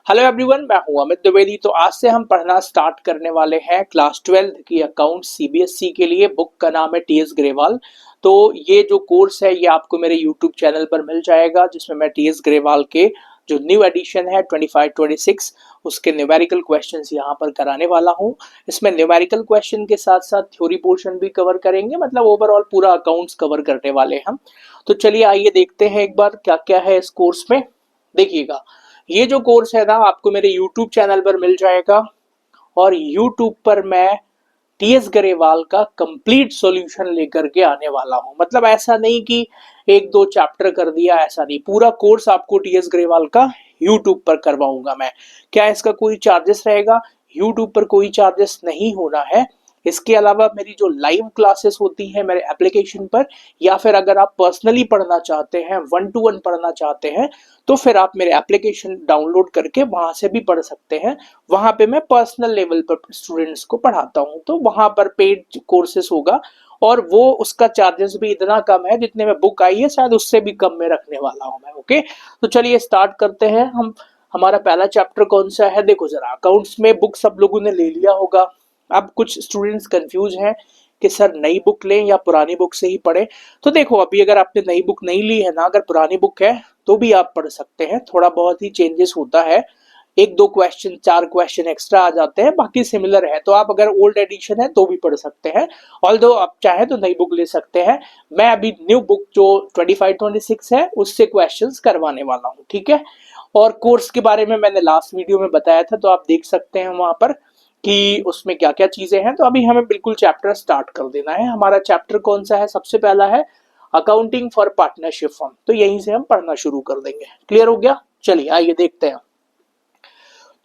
Hello everyone, मैं हूं अमित द्विवेदी। तो आज से हम पढ़ना स्टार्ट करने वाले हैं क्लास 12 की अकाउंट सीबीएसई के लिए। बुक का नाम है टीएस ग्रेवाल। तो ये जो कोर्स है ये आपको मेरे यूट्यूब चैनल पर मिल जाएगा, जिसमें मैं टीएस ग्रेवाल के जो न्यू एडिशन है 25-26 उसके न्यूमेरिकल क्वेश्चंस यहाँ पर कराने वाला हूँ। इसमें न्यूमेरिकल क्वेश्चन के साथ साथ थ्योरी पोर्शन भी कवर करेंगे, मतलब ओवरऑल पूरा अकाउंट्स कवर करने वाले हैं हम। तो चलिए आइए देखते हैं एक बार क्या क्या है इस कोर्स में। देखिएगा, ये जो कोर्स है ना आपको मेरे YouTube चैनल पर मिल जाएगा, और YouTube पर मैं टीएस गरेवाल का कंप्लीट सॉल्यूशन लेकर के आने वाला हूं। मतलब ऐसा नहीं कि एक दो चैप्टर कर दिया, ऐसा नहीं, पूरा कोर्स आपको टीएस गरेवाल का YouTube पर करवाऊंगा मैं। क्या इसका कोई चार्जेस रहेगा? YouTube पर कोई चार्जेस नहीं होना है। इसके अलावा मेरी जो लाइव क्लासेस होती है मेरे एप्लीकेशन पर, या फिर अगर आप पर्सनली पढ़ना चाहते हैं, 1-to-1 पढ़ना चाहते हैं, तो फिर आप मेरे एप्लीकेशन डाउनलोड करके वहां से भी पढ़ सकते हैं। वहां पे मैं पर्सनल लेवल पर स्टूडेंट्स को पढ़ाता हूं, तो वहां पर पेड कोर्सेस होगा, और वो उसका चार्जेस भी इतना कम है, जितने में बुक आई है शायद उससे भी कम में रखने वाला हूं मैं। ओके, तो चलिए स्टार्ट करते हैं हम। हमारा पहला चैप्टर कौन सा है? देखो जरा, अकाउंट्स में बुक सब लोगों ने ले लिया होगा। अब कुछ स्टूडेंट्स कंफ्यूज हैं कि सर नई बुक लें या पुरानी बुक से ही पढ़ें। तो देखो, अभी अगर आपने नई बुक नहीं ली है ना, अगर पुरानी बुक है तो भी आप पढ़ सकते हैं। थोड़ा बहुत ही चेंजेस होता है, एक दो क्वेश्चन, चार क्वेश्चन एक्स्ट्रा आ जाते हैं, बाकी सिमिलर है। तो आप अगर ओल्ड एडिशन है तो भी पढ़ सकते हैं, ऑल्दो आप चाहे तो नई बुक ले सकते हैं। मैं अभी न्यू बुक जो 25-26 है उससे क्वेश्चंस करवाने वाला हूँ, ठीक है। और कोर्स के बारे में मैंने लास्ट वीडियो में बताया था, तो आप देख सकते हैं वहां पर कि उसमें क्या क्या चीजें हैं। तो अभी हमें बिल्कुल चैप्टर स्टार्ट कर देना है। हमारा चैप्टर कौन सा है? सबसे पहला है अकाउंटिंग फॉर पार्टनरशिप फर्म। तो यहीं से हम पढ़ना शुरू कर देंगे। क्लियर हो गया? चलिए आइए देखते हैं।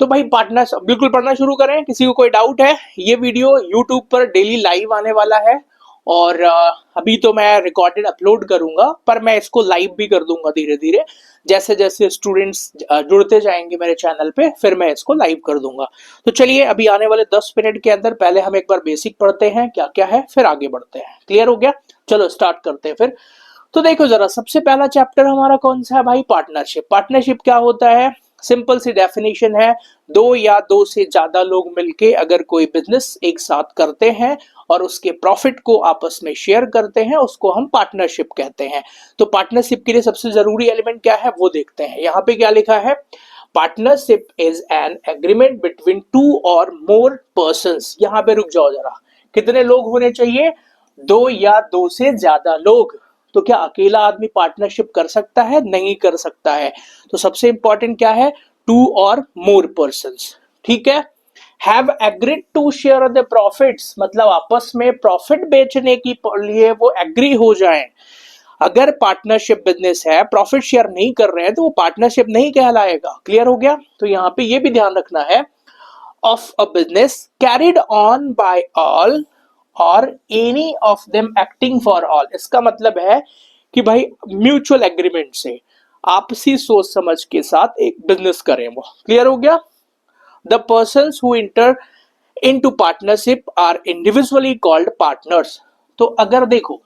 तो भाई पार्टनर्स बिल्कुल पढ़ना शुरू करें। किसी को कोई डाउट है? ये वीडियो यूट्यूब पर डेली लाइव आने वाला है, और अभी तो मैं रिकॉर्डेड अपलोड करूंगा, पर मैं इसको लाइव भी कर दूंगा धीरे धीरे। जैसे जैसे स्टूडेंट्स जुड़ते जाएंगे मेरे चैनल पे, फिर मैं इसको लाइव कर दूंगा। तो चलिए अभी आने वाले 10 मिनट के अंदर पहले हम एक बार बेसिक पढ़ते हैं क्या क्या है, फिर आगे बढ़ते हैं। क्लियर हो गया? चलो स्टार्ट करते हैं फिर। तो देखो जरा, सबसे पहला चैप्टर हमारा कौन सा है भाई? पार्टनरशिप। पार्टनरशिप क्या होता है? सिंपल सी डेफिनेशन है, दो या दो से ज्यादा लोग मिलके अगर कोई बिजनेस एक साथ करते हैं और उसके प्रॉफिट को आपस में शेयर करते हैं, उसको हम पार्टनरशिप कहते हैं। तो पार्टनरशिप के लिए सबसे जरूरी एलिमेंट क्या है वो देखते हैं। यहाँ पे क्या लिखा है? Partnership is an agreement between two और मोर पर्संस। यहाँ पे रुक जाओ जरा, कितने लोग होने चाहिए? दो या दो से ज्यादा लोग। तो क्या अकेला आदमी पार्टनरशिप कर सकता है? नहीं कर सकता है। तो सबसे इंपॉर्टेंट क्या है? टू और मोर पर्संस, ठीक है। Have agreed to share the profits, मतलब आपस में प्रॉफिट बेचने की लिए वो एग्री हो जाएं। अगर पार्टनरशिप बिजनेस है, प्रॉफिट शेयर नहीं कर रहे हैं, तो वो पार्टनरशिप नहीं कहलाएगा। क्लियर हो गया? तो यहाँ पे ये भी ध्यान रखना है, of a business carried on by all or any of them acting for all. इसका मतलब है कि भाई म्यूचुअल एग्रीमेंट से, आपसी सोच समझ के साथ एक बिजनेस करें वो। क्लियर हो गया? The persons who enter into partnership are individually called partners. तो अगर देखो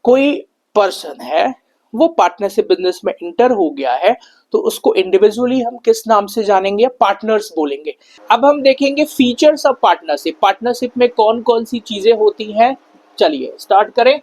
कोई पर्सन है, वो पार्टनरशिप बिजनेस में इंटर हो गया है, तो उसको इंडिविजुअली हम किस नाम से जानेंगे? पार्टनर्स बोलेंगे। अब हम देखेंगे फीचर्स ऑफ पार्टनरशिप। पार्टनरशिप में कौन कौन सी चीजें होती हैं। चलिए स्टार्ट करें।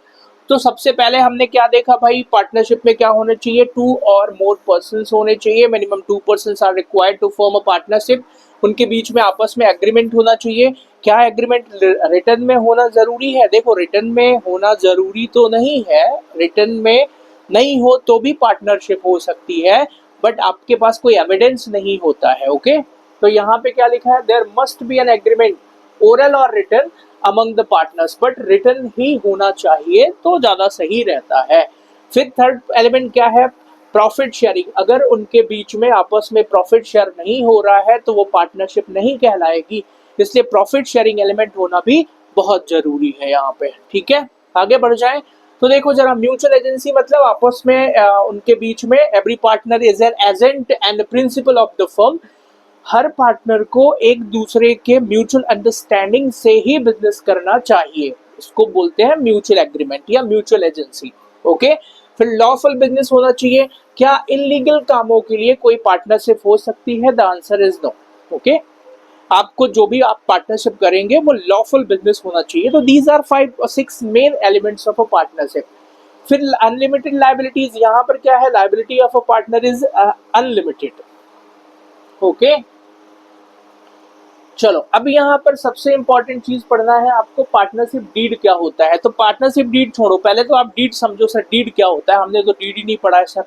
तो सबसे पहले हमने क्या देखा भाई? पार्टनरशिप में क्या होना चाहिए? टू और मोर पर्सन्स होने चाहिए। Minimum 2 persons are required to form a partnership. उनके बीच में आपस में एग्रीमेंट होना चाहिए। क्या एग्रीमेंट रिटर्न में होना जरूरी है? देखो, रिटर्न में होना जरूरी तो नहीं है, रिटर्न में नहीं हो तो भी पार्टनरशिप हो सकती है, बट आपके पास कोई एविडेंस नहीं होता है। ओके, तो यहाँ पे क्या लिखा है? There must be an agreement, oral or written, among the partners. But written ही होना चाहिए तो ज्यादा सही रहता है। फिर थर्ड एलिमेंट क्या है? Profit sharing. अगर उनके बीच में आपस में प्रॉफिट शेयर नहीं हो रहा है तो वो पार्टनरशिप नहीं कहलाएगी। इसलिए प्रॉफिट शेयरिंग एलिमेंट होना भी बहुत जरूरी है यहाँ पे, ठीक है। आगे बढ़ जाएं तो देखो जरा, म्यूचुअल एजेंसी मतलब आपस में उनके बीच में every partner is an agent and principle of the firm. Her partner को एक दूसरे के म्यूचुअल अंडरस्टैंडिंग से ही बिजनेस करना चाहिए। इसको बोलते हैं म्यूचुअल एग्रीमेंट या म्यूचुअल एजेंसी। ओके, फिर लॉफुल बिजनेस होना चाहिए। क्या इलीगल कामों के लिए कोई पार्टनरशिप हो सकती है? The answer is no. Okay, आपको जो भी आप पार्टनरशिप करेंगे वो लॉफुल बिजनेस होना चाहिए। तो these are 5 or 6 main elements of a partnership. फिर अनलिमिटेड लाइबिलिटीज, यहाँ पर क्या है? Liability of a partner is unlimited. Okay, चलो अब यहाँ पर सबसे इंपॉर्टेंट चीज पढ़ना है आपको, पार्टनरशिप डीड क्या होता है। तो पार्टनरशिप डीड छोड़ो, पहले तो आप डीड समझो। सर डीड क्या होता है? हमने तो डीड ही नहीं पढ़ा है सर।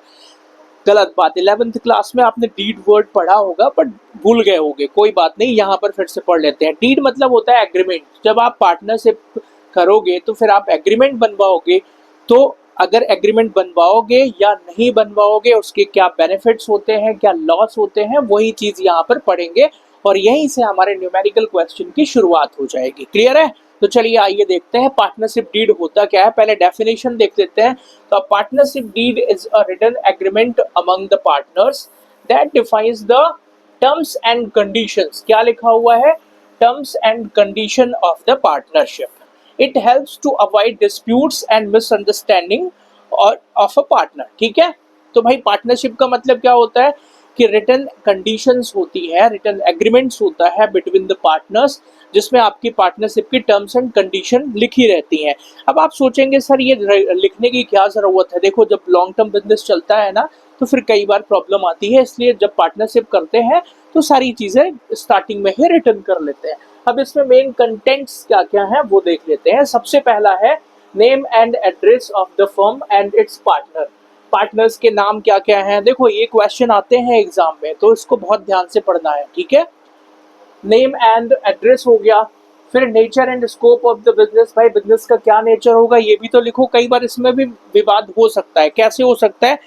गलत बात। 11th क्लास में आपने डीड वर्ड पढ़ा होगा बट भूल गए होंगे, कोई बात नहीं, यहाँ पर फिर से पढ़ लेते हैं। डीड मतलब होता है एग्रीमेंट। जब आप पार्टनरशिप करोगे तो फिर आप एग्रीमेंट बनवाओगे। तो अगर एग्रीमेंट बनवाओगे या नहीं बनवाओगे, उसके क्या बेनिफिट्स होते हैं, क्या लॉस होते हैं, वही चीज यहाँ पर पढ़ेंगे और यहीं से हमारे न्यूमेरिकल क्वेश्चन की शुरुआत हो जाएगी। क्लियर है? तो चलिए आइए देखते हैं पार्टनरशिप डीड होता क्या है। पहले डेफिनेशन देख लेते हैं। तो partnership deed is a written agreement among the partners that defines the terms and conditions. क्या लिखा हुआ है? Terms and condition of the partnership. It helps to avoid disputes and misunderstanding of a partner. ठीक है, तो भाई partnership का मतलब क्या होता है कि रिटन कंडीशंस होती है, रिटन एग्रीमेंट्स होता है बिटवीन द पार्टनर्स, जिसमें आपकी पार्टनरशिप की टर्म्स एंड कंडीशन लिखी रहती हैं। अब आप सोचेंगे सर ये लिखने की क्या ज़रूरत है? देखो जब लॉन्ग टर्म बिजनेस चलता है ना तो फिर कई बार प्रॉब्लम आती है, इसलिए जब पार्टनरशिप करते हैं तो सारी चीज़ें स्टार्टिंग में ही रिटर्न कर लेते हैं। अब इसमें मेन कंटेंट्स क्या क्या है वो देख लेते हैं। सबसे पहला है name and address of the firm and it's partner. Partners के नाम क्या क्या हैं? देखो ये क्वेश्चन आते हैं एग्जाम में, तो इसको बहुत ध्यान से पढ़ना है। ठीक है, नेम एंड एड्रेस हो गया। फिर nature and scope of the business, भाई बिजनेस का क्या नेचर होगा ये भी तो लिखो। कई बार इसमें भी विवाद हो सकता है। कैसे हो सकता है?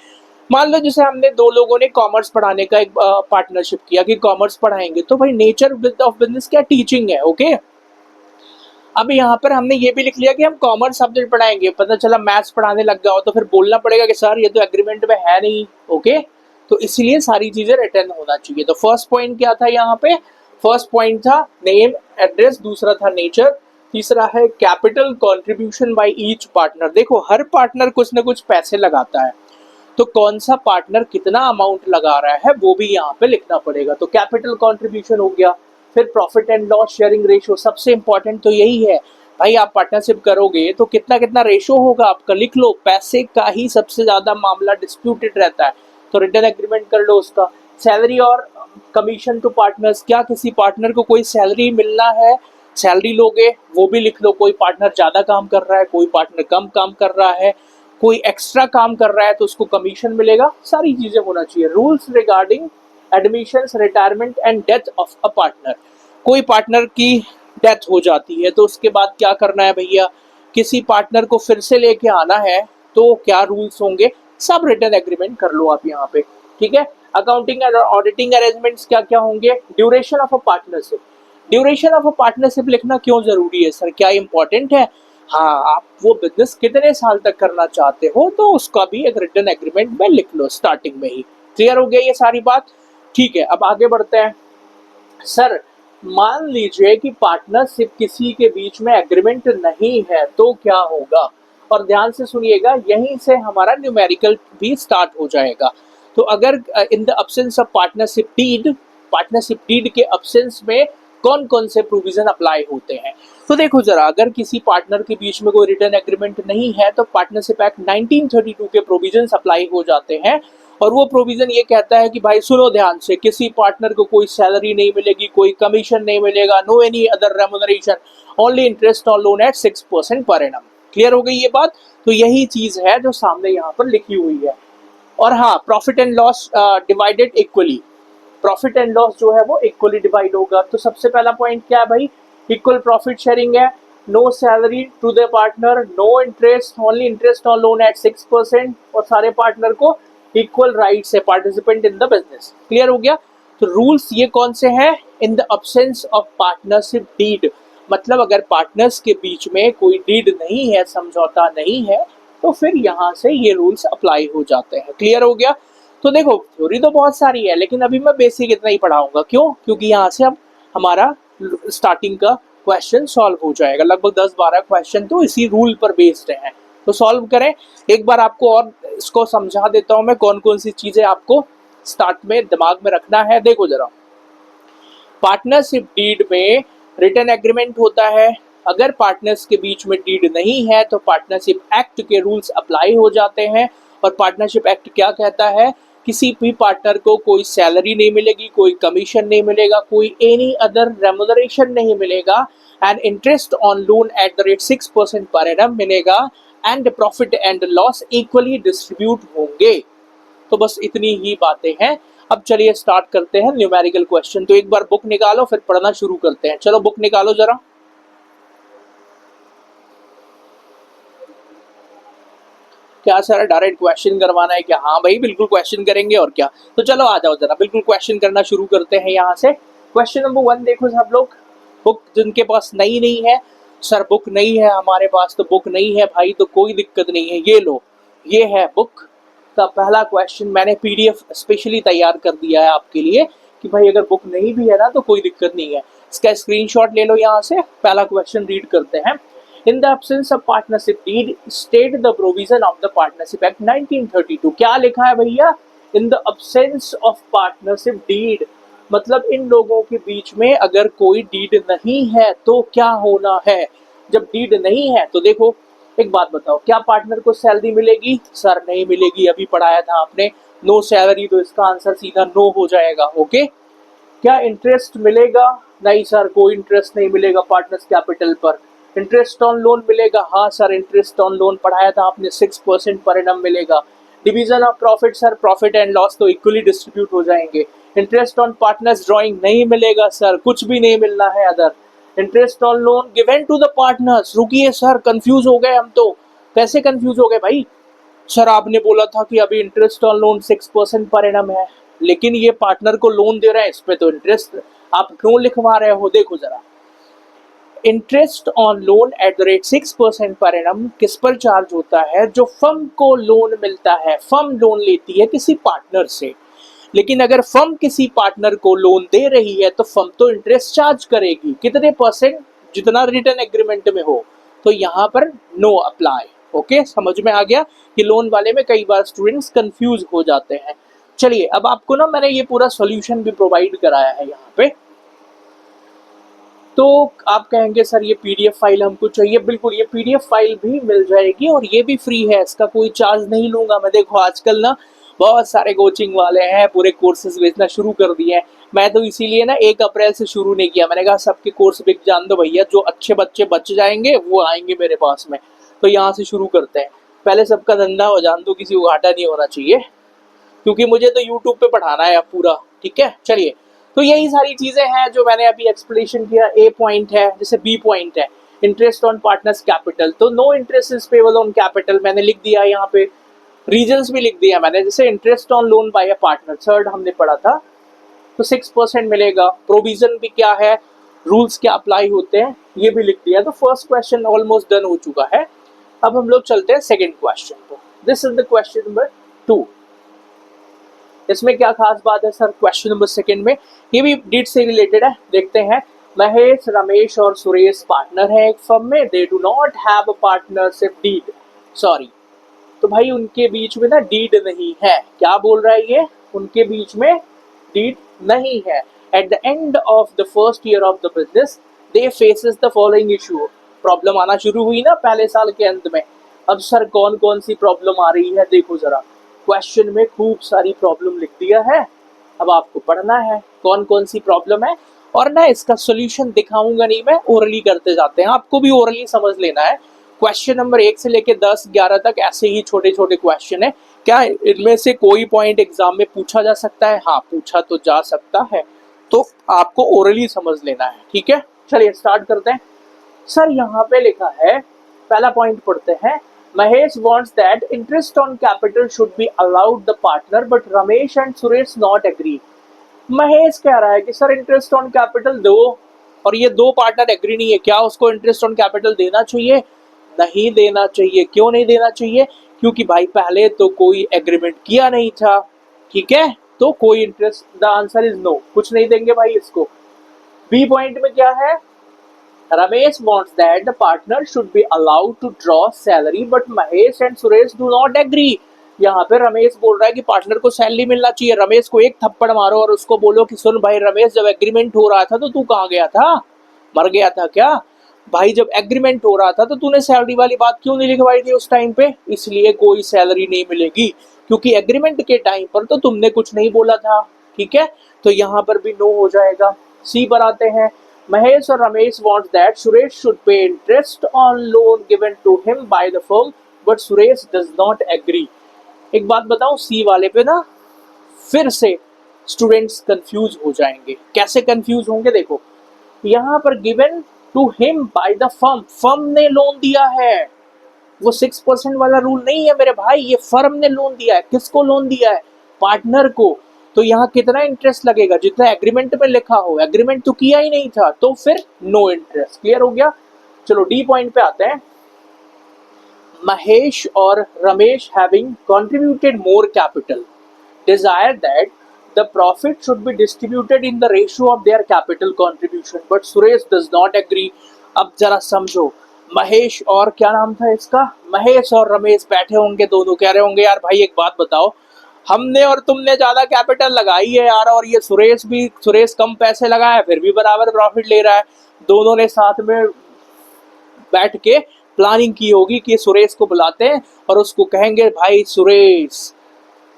मान लो जैसे हमने दो लोगों ने कॉमर्स पढ़ाने का एक पार्टनरशिप किया कि कॉमर्स पढ़ाएंगे, तो भाई नेचर ऑफ बिजनेस क्या? टीचिंग है। ओके, अब यहाँ पर हमने ये भी लिख लिया कि हम कॉमर्स सब्जेक्ट पढ़ाएंगे, पता चला मैथ्स पढ़ाने लग गया हो तो फिर बोलना पड़ेगा कि सर ये तो एग्रीमेंट में है नहीं। ओके, तो इसलिए सारी चीजें रिटर्न होना चाहिए। तो फर्स्ट पॉइंट क्या था यहाँ पे? फर्स्ट पॉइंट था नेम एड्रेस, दूसरा था नेचर, तीसरा है capital contribution by each partner. देखो हर पार्टनर कुछ ना कुछ पैसे लगाता है, तो कौन सा पार्टनर कितना अमाउंट लगा रहा है वो भी यहाँ पे लिखना पड़ेगा। तो कैपिटल कंट्रीब्यूशन हो गया। फिर profit and loss sharing ratio, सबसे इंपॉर्टेंट तो यही है भाई। आप पार्टनरशिप करोगे तो कितना कितना रेशियो होगा आपका, लिख लो। पैसे का ही सबसे ज्यादा मामला डिस्प्यूटेड रहता है, तो रिटर्न एग्रीमेंट कर लो उसका। सैलरी और कमीशन टू पार्टनर्स, क्या किसी पार्टनर को कोई सैलरी मिलना है? सैलरी लोगे वो भी लिख लो। कोई पार्टनर ज्यादा काम कर रहा है, कोई पार्टनर कम काम कर रहा है, कोई एक्स्ट्रा काम कर रहा है तो उसको कमीशन मिलेगा। सारी चीजें होना चाहिए। Rules regarding admissions, retirement and death of a partner. कोई पार्टनर की डेथ हो जाती है तो उसके बाद क्या करना है भैया? किसी पार्टनर को फिर से लेके आना है तो क्या रूल्स होंगे? सब रिटर्न एग्रीमेंट कर लो आप यहाँ पे। ठीक है, अकाउंटिंग एंड ऑडिटिंग अरेंजमेंट्स क्या क्या होंगे? Duration of a partnership. Duration of a partnership लिखना क्यों जरूरी है सर? क्या इंपॉर्टेंट है? हाँ, आप वो बिजनेस कितने साल तक करना चाहते हो तो उसका भी एक रिटर्न एग्रीमेंट में लिख लो स्टार्टिंग में ही। क्लियर हो गया ये सारी बात? ठीक है, अब आगे बढ़ते हैं। सर मान लीजिए कि पार्टनरशिप किसी के बीच में एग्रीमेंट नहीं है तो क्या होगा? और ध्यान से सुनिएगा, यहीं से हमारा न्यूमेरिकल भी स्टार्ट हो जाएगा। तो अगर in the absence of partnership deed के अब्सेंस में कौन कौन से प्रोविजन अप्लाई होते हैं? तो देखो जरा, अगर किसी पार्टनर के बीच में कोई रिटर्न एग्रीमेंट नहीं है तो पार्टनरशिप एक्ट 1932 के प्रोविजन अप्लाई हो जाते हैं। और वो प्रोविजन ये कहता है कि भाई सुनो ध्यान से, किसी पार्टनर को कोई सैलरी नहीं मिलेगी, कोई कमीशन नहीं मिलेगा, no any other remuneration, only interest on loan at 6% per annum. Clear हो गई ये बात? तो यही चीज है जो सामने यहाँ पर लिखी हुई है। और हाँ, profit and loss divided equally. Profit and loss जो है वो इक्वली डिवाइड होगा। तो सबसे पहला पॉइंट क्या है भाई? इक्वल प्रॉफिट शेयरिंग है। No salary to the partner, no interest, only interest on loan at 6%, और सारे पार्टनर को इक्वल राइट्स है participant in the business. Clear हो गया? तो रूल्स ये कौन से हैं? In the absence of partnership deed, मतलब अगर पार्टनर्स के बीच में कोई डीड नहीं है, समझौता नहीं है, तो फिर यहाँ से ये रूल्स अप्लाई हो जाते हैं। क्लियर हो गया? तो देखो थ्योरी तो बहुत सारी है लेकिन अभी मैं बेसिक इतना ही पढ़ाऊंगा। क्यों? क्योंकि यहाँ से अब हमारा स्टार्टिंग का क्वेश्चन सॉल्व हो जाएगा। लगभग 10-12 क्वेश्चन तो इसी रूल पर बेस्ड हैं, तो सॉल्व करें। एक बार आपको और इसको समझा देता हूं मैं, कौन कौन सी चीजें आपको स्टार्ट में दिमाग में रखना है। देखो जरा, पार्टनरशिप डीड में रिटन एग्रीमेंट होता है। अगर पार्टनर्स के बीच में डीड नहीं है तो पार्टनरशिप एक्ट के रूल्स अप्लाई हो जाते हैं। और पार्टनरशिप एक्ट क्या कहता है, किसी भी पार्टनर को कोई सैलरी नहीं मिलेगी, कोई कमीशन नहीं मिलेगा, कोई एनी अदर रेम्युनरेशन नहीं मिलेगा, and interest on loan at the rate 6% per annum मिलेगा, and profit and loss equally distribute होंगे। तो बस इतनी ही बातें हैं। अब चलिए स्टार्ट करते हैं न्यूमेरिकल क्वेश्चन। तो एक बार बुक निकालो, फिर पढ़ना शुरू करते हैं। चलो बुक निकालो जरा। क्या सर डायरेक्ट क्वेश्चन करवाना है क्या? हाँ भाई बिल्कुल क्वेश्चन करेंगे और क्या। तो चलो आ जाओ जरा, बिल्कुल क्वेश्चन करना शुरू करते हैं यहाँ से। क्वेश्चन नंबर 1 देखो सब लोग। बुक जिनके पास नहीं है, सर बुक नहीं है हमारे पास, तो बुक नहीं है भाई तो कोई दिक्कत नहीं है, ये लो, ये है बुक का पहला क्वेश्चन। मैंने पीडीएफ स्पेशली तैयार कर दिया है आपके लिए कि भाई अगर बुक नहीं भी है ना तो कोई दिक्कत नहीं है, इसका स्क्रीनशॉट ले लो यहाँ से। पहला क्वेश्चन रीड करते हैं। In the absence of partnership deed state the provision of the partnership act 1932। क्या लिखा है भैया? In the absence of partnership deed, मतलब इन लोगों के बीच में अगर कोई डीड नहीं है तो क्या होना है। जब डीड नहीं है तो देखो, एक बात बताओ, क्या पार्टनर को सैलरी मिलेगी? सर नहीं मिलेगी, अभी पढ़ाया था आपने, नो सैलरी, तो इसका आंसर सीधा नो हो जाएगा। ओके। क्या इंटरेस्ट मिलेगा? नहीं सर, कोई इंटरेस्ट नहीं मिलेगा पार्टनर्स कैपिटल पर। इंटरेस्ट ऑन लोन मिलेगा? हाँ सर, इंटरेस्ट ऑन लोन पढ़ाया था आपने, 6% पर एनम मिलेगा। Division of profit, sir profit and loss तो इक्वली डिस्ट्रीब्यूट हो जाएंगे। इंटरेस्ट ऑन पार्टनर्स ड्राइंग नहीं मिलेगा सर, कुछ भी नहीं मिलना है other. Interest on loan given to the partners, रुकिए सर कंफ्यूज हो गए हम तो। कैसे कंफ्यूज हो गए भाई? सर आपने बोला था कि अभी interest on loan 6% per annum है, लेकिन ये पार्टनर को लोन दे रहे हैं, इस पे तो इंटरेस्ट आप क्यों लिखवा रहे हो? देखो जरा, interest on loan at the rate 6% per annum किस पर चार्ज होता है? जो फर्म को लोन मिलता है। फर्म लोन लेती है किसी पार्टनर से, लेकिन अगर फर्म किसी पार्टनर को लोन दे रही है तो फर्म तो इंटरेस्ट चार्ज करेगी, कितने %? जितना रिटर्न एग्रीमेंट में हो। तो यहाँ पर नो अप्लाई। ओके, समझ में आ गया कि लोन वाले में कई बार स्टूडेंट्स कंफ्यूज हो जाते हैं। चलिए अब आपको ना मैंने ये पूरा सॉल्यूशन भी प्रोवाइड कराया है यहाँ पे। तो आप कहेंगे सर ये पीडीएफ फाइल हमको चाहिए, बिल्कुल ये पीडीएफ फाइल भी मिल जाएगी और ये भी फ्री है, इसका कोई चार्ज नहीं लूंगा मैं। देखो आजकल ना बहुत सारे कोचिंग वाले हैं पूरे कोर्सेज बेचना शुरू कर दिए हैं। मैं तो इसीलिए ना 1 अप्रैल से शुरू नहीं किया, मैंने कहा सबके कोर्स बिक जान दो भैया, जो अच्छे बच्चे बच जाएंगे वो आएंगे मेरे पास में। तो यहाँ से शुरू करते हैं, पहले सबका धंधा हो जान दो, किसी को घाटा नहीं होना चाहिए, क्योंकि मुझे तो यूट्यूब पे पढ़ाना है अब पूरा। ठीक है, चलिए तो यही सारी चीजें हैं जो मैंने अभी एक्सप्लेनेशन किया। ए पॉइंट है, जैसे बी पॉइंट है इंटरेस्ट ऑन पार्टनर्स कैपिटल, तो no interest is payable on capital मैंने लिख दिया यहाँ पे, रीजंस भी लिख दिया मैंने, जैसे interest on loan bye a partner, third हमने पढ़ा था, तो 6% मिलेगा। प्रोविजन भी क्या है, रूल्स क्या अप्लाई होते हैं, ये भी लिख दिया। तो फर्स्ट क्वेश्चन ऑलमोस्ट डन हो चुका है। अब हम लोग चलते हैं सेकेंड क्वेश्चन को। This is the question number 2। इसमें क्या खास बात है सर क्वेश्चन नंबर सेकंड में? ये भी डीड से रिलेटेड है, देखते हैं। महेश, रमेश और सुरेश पार्टनर है एक फर्म में, they do not have a partnership deed, sorry, तो भाई उनके बीच में ना डीड नहीं है। क्या बोल रहा है ये? उनके बीच में डीड नहीं है। At the end of the first year of the business they faces the following issue, problem आना शुरू हुई ना पहले साल के अंत में। अब सर कौन कौन सी प्रॉब्लम आ रही है, देखो जरा, क्वेश्चन में खूब सारी प्रॉब्लम लिख दिया है, अब आपको पढ़ना है कौन कौन सी प्रॉब्लम है। और ना इसका सॉल्यूशन दिखाऊंगा नहीं मैं, ओरली करते जाते हैं, आपको भी ओरली समझ लेना है। क्वेश्चन नंबर 1 से लेके 10, 11 तक ऐसे ही छोटे छोटे क्वेश्चन है। क्या इनमें से कोई पॉइंट एग्जाम में पूछा जा सकता है? हाँ पूछा तो जा सकता है, तो आपको ओरली समझ लेना है। ठीक है, चलिए स्टार्ट करते हैं। सर यहाँ पे लिखा है, पहला पॉइंट पढ़ते हैं। Mahesh wants that interest on capital should be allowed the partner, but Ramesh and Suresh not agree. Mahesh कह रहा है कि सर इंटरेस्ट ऑन कैपिटल दो, और ये दो पार्टनर एग्री नहीं है। क्या उसको इंटरेस्ट ऑन कैपिटल देना चाहिए? नहीं देना चाहिए। क्यों नहीं देना चाहिए? क्योंकि भाई पहले तो कोई एग्रीमेंट किया नहीं था। ठीक है, तो कोई interest, the answer is no, कुछ नहीं देंगे भाई इसको। बी पॉइंट में क्या है? Ramesh wants that the partner should be allowed to draw salary, but Mahesh and Suresh do not agree. यहाँ पे रमेश बोल रहा है कि पार्टनर को सैलरी मिलना चाहिए। रमेश को एक थप्पड़ मारो और उसको बोलो कि सुन भाई रमेश, जब एग्रीमेंट हो रहा था तो तू कहाँ गया था? मर गया था क्या? भाई जब एग्रीमेंट हो रहा था तो तूने सैलरी वाली बात क्यों नहीं लिखवाई थी उस टाइम पे? इसलिए कोई सैलरी नहीं मिलेगी, क्योंकि एग्रीमेंट के टाइम पर तो तुमने कुछ नहीं बोला था। ठीक है, तो यहाँ पर भी नो हो जाएगा। सी पर आते हैं। Mahesh or Ramesh wants that Suresh should pay interest on loan given to him by the firm, but Suresh does not agree. एक बात बताऊं, सी वाले पे ना फिर से स्टूडेंट्स कंफ्यूज हो जाएंगे। कैसे कंफ्यूज होंगे? देखो, यहाँ पर given to him by the firm, firm ने लोन दिया है। वो 6% वाला रूल नहीं है मेरे भाई, ये फर्म ने लोन दिया है। किसको लोन दिया है? पार्टनर को। तो यहाँ कितना इंटरेस्ट लगेगा? जितना एग्रीमेंट में लिखा हो। एग्रीमेंट तो किया ही नहीं था, तो फिर नो इंटरेस्ट। क्लियर हो गया? चलो डी पॉइंट पे आते हैं। महेश और Ramesh having contributed more capital desire that the profit should be distributed in the ratio of their capital contribution, but Suresh does not agree. अब जरा समझो, महेश और क्या नाम था इसका, महेश और रमेश बैठे होंगे, दोनों कह रहे होंगे यार भाई एक बात बताओ, हमने और तुमने ज्यादा कैपिटल लगाई है यार, और ये सुरेश कम पैसे लगाया फिर भी बराबर प्रॉफिट ले रहा है। दोनों ने साथ में बैठ के प्लानिंग की होगी कि सुरेश को बुलाते हैं और उसको कहेंगे भाई सुरेश,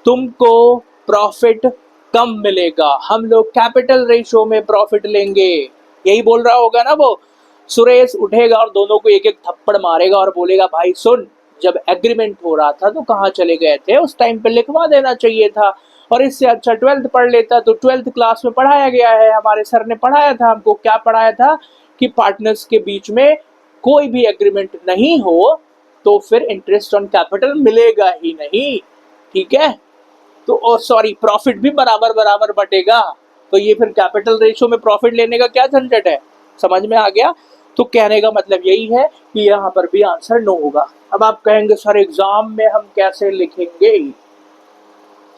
तुमको प्रॉफिट कम मिलेगा, हम लोग कैपिटल रेशियो में प्रॉफिट लेंगे। यही बोल रहा होगा ना वो। सुरेश उठेगा और दोनों को एक एक थप्पड़ मारेगा और बोलेगा भाई सुन, जब एग्रीमेंट हो रहा था तो कहाँ चले गए थे? उस टाइम पे लिखवा देना चाहिए था, और इससे अच्छा 12th पढ़ लेता। तो 12th क्लास में पढ़ाया गया है, हमारे सर ने पढ़ाया था हमको। क्या पढ़ाया था? कि पार्टनर्स के बीच में कोई भी एग्रीमेंट नहीं हो तो फिर इंटरेस्ट ऑन कैपिटल मिलेगा ही नहीं। ठीक है, तो सॉरी, प्रॉफिट भी बराबर बराबर बटेगा। तो ये फिर कैपिटल रेशियो में प्रॉफिट लेने का क्या झंझट है? समझ में आ गया? तो कहने का मतलब यही है कि यहाँ पर भी आंसर नो होगा। अब आप कहेंगे सर एग्जाम में हम कैसे लिखेंगे?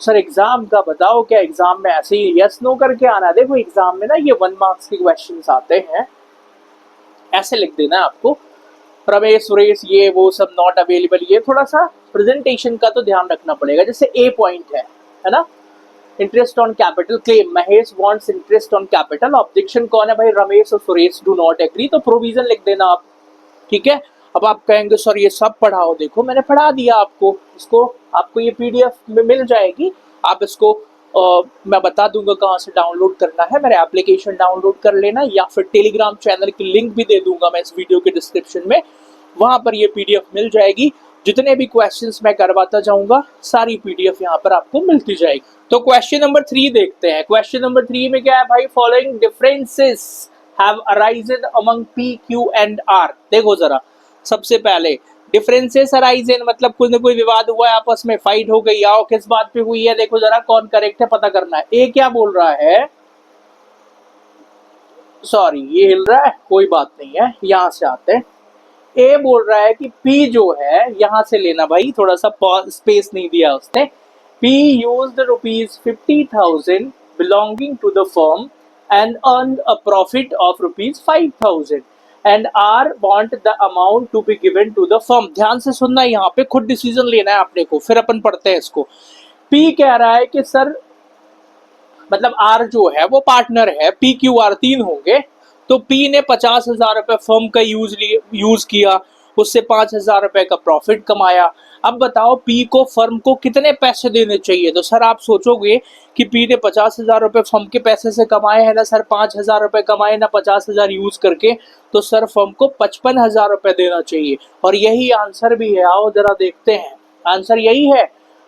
सर एग्जाम का बताओ, क्या एग्जाम में ऐसे ही यस नो करके आना? देखो एग्जाम में ना ये 1 मार्क्स के क्वेश्चंस आते हैं, ऐसे लिख देना है आपको, रमेश सुरेश ये वो सब नॉट अवेलेबल। ये थोड़ा सा प्रेजेंटेशन का तो ध्यान रखना पड़ेगा। जैसे ए पॉइंट है ना, interest on capital claim, Mahesh wants interest on capital. Objection कौन है भाई? रमेश और सुरेश डू नॉट एग्री, तो प्रोविजन लिख देना आप। ठीक है, अब आप कहेंगे सर ये सब पढ़ाओ, देखो मैंने पढ़ा दिया आपको, इसको आपको ये पीडीएफ में मिल जाएगी। आप इसको मैं बता दूंगा कहाँ से डाउनलोड करना है, मेरे एप्लीकेशन डाउनलोड कर लेना, या फिर टेलीग्राम चैनल की लिंक भी दे दूंगा मैं इस वीडियो के डिस्क्रिप्शन में, वहां पर ये पीडीएफ मिल जाएगी। जितने भी क्वेश्चंस मैं करवाता जाऊंगा सारी पीडीएफ यहाँ पर आपको मिलती जाएगी। तो क्वेश्चन नंबर 3 देखते हैं। क्वेश्चन नंबर 3 में क्या है भाई? Following differences have arisen among P Q and R. देखो जरा, सबसे पहले डिफरेंसेस अराइजन मतलब कुछ न कोई विवाद हुआ है, आपस में फाइट हो गई, आओ किस बात पे हुई है, देखो जरा कौन करेक्ट है पता करना है। ए क्या बोल रहा है? सॉरी ये हिल रहा है, कोई बात नहीं है, यहां से आते हैं। ए बोल रहा है कि पी जो है, यहां से लेना भाई, थोड़ा सा स्पेस नहीं दिया उसने। P used ₹50,000 belonging to the firm and earned a profit of ₹5,000 and R want the amount to be given to the firm। ध्यान से सुनना, यहाँ पे खुद डिसीजन लेना है आपने को, फिर अपन पढ़ते हैं इसको। पी कह रहा है कि सर मतलब आर जो है वो पार्टनर है, पी क्यू आर 3 होंगे, तो पी ने 50,000 रुपए फर्म का यूज किया, उससे 5,000 रुपए का प्रॉफिट कमाया। अब बताओ पी को फर्म को कितने पैसे देने चाहिए? तो सर आप सोचोगे कि पी ने 50,000 रुपए फर्म के पैसे से कमाए हैं ना सर, 5,000 रुपए कमाए ना 50,000 यूज करके, तो सर फर्म को 55,000 रुपए देना चाहिए। और यही आंसर भी है, आओ जरा देखते हैं, आंसर यही है।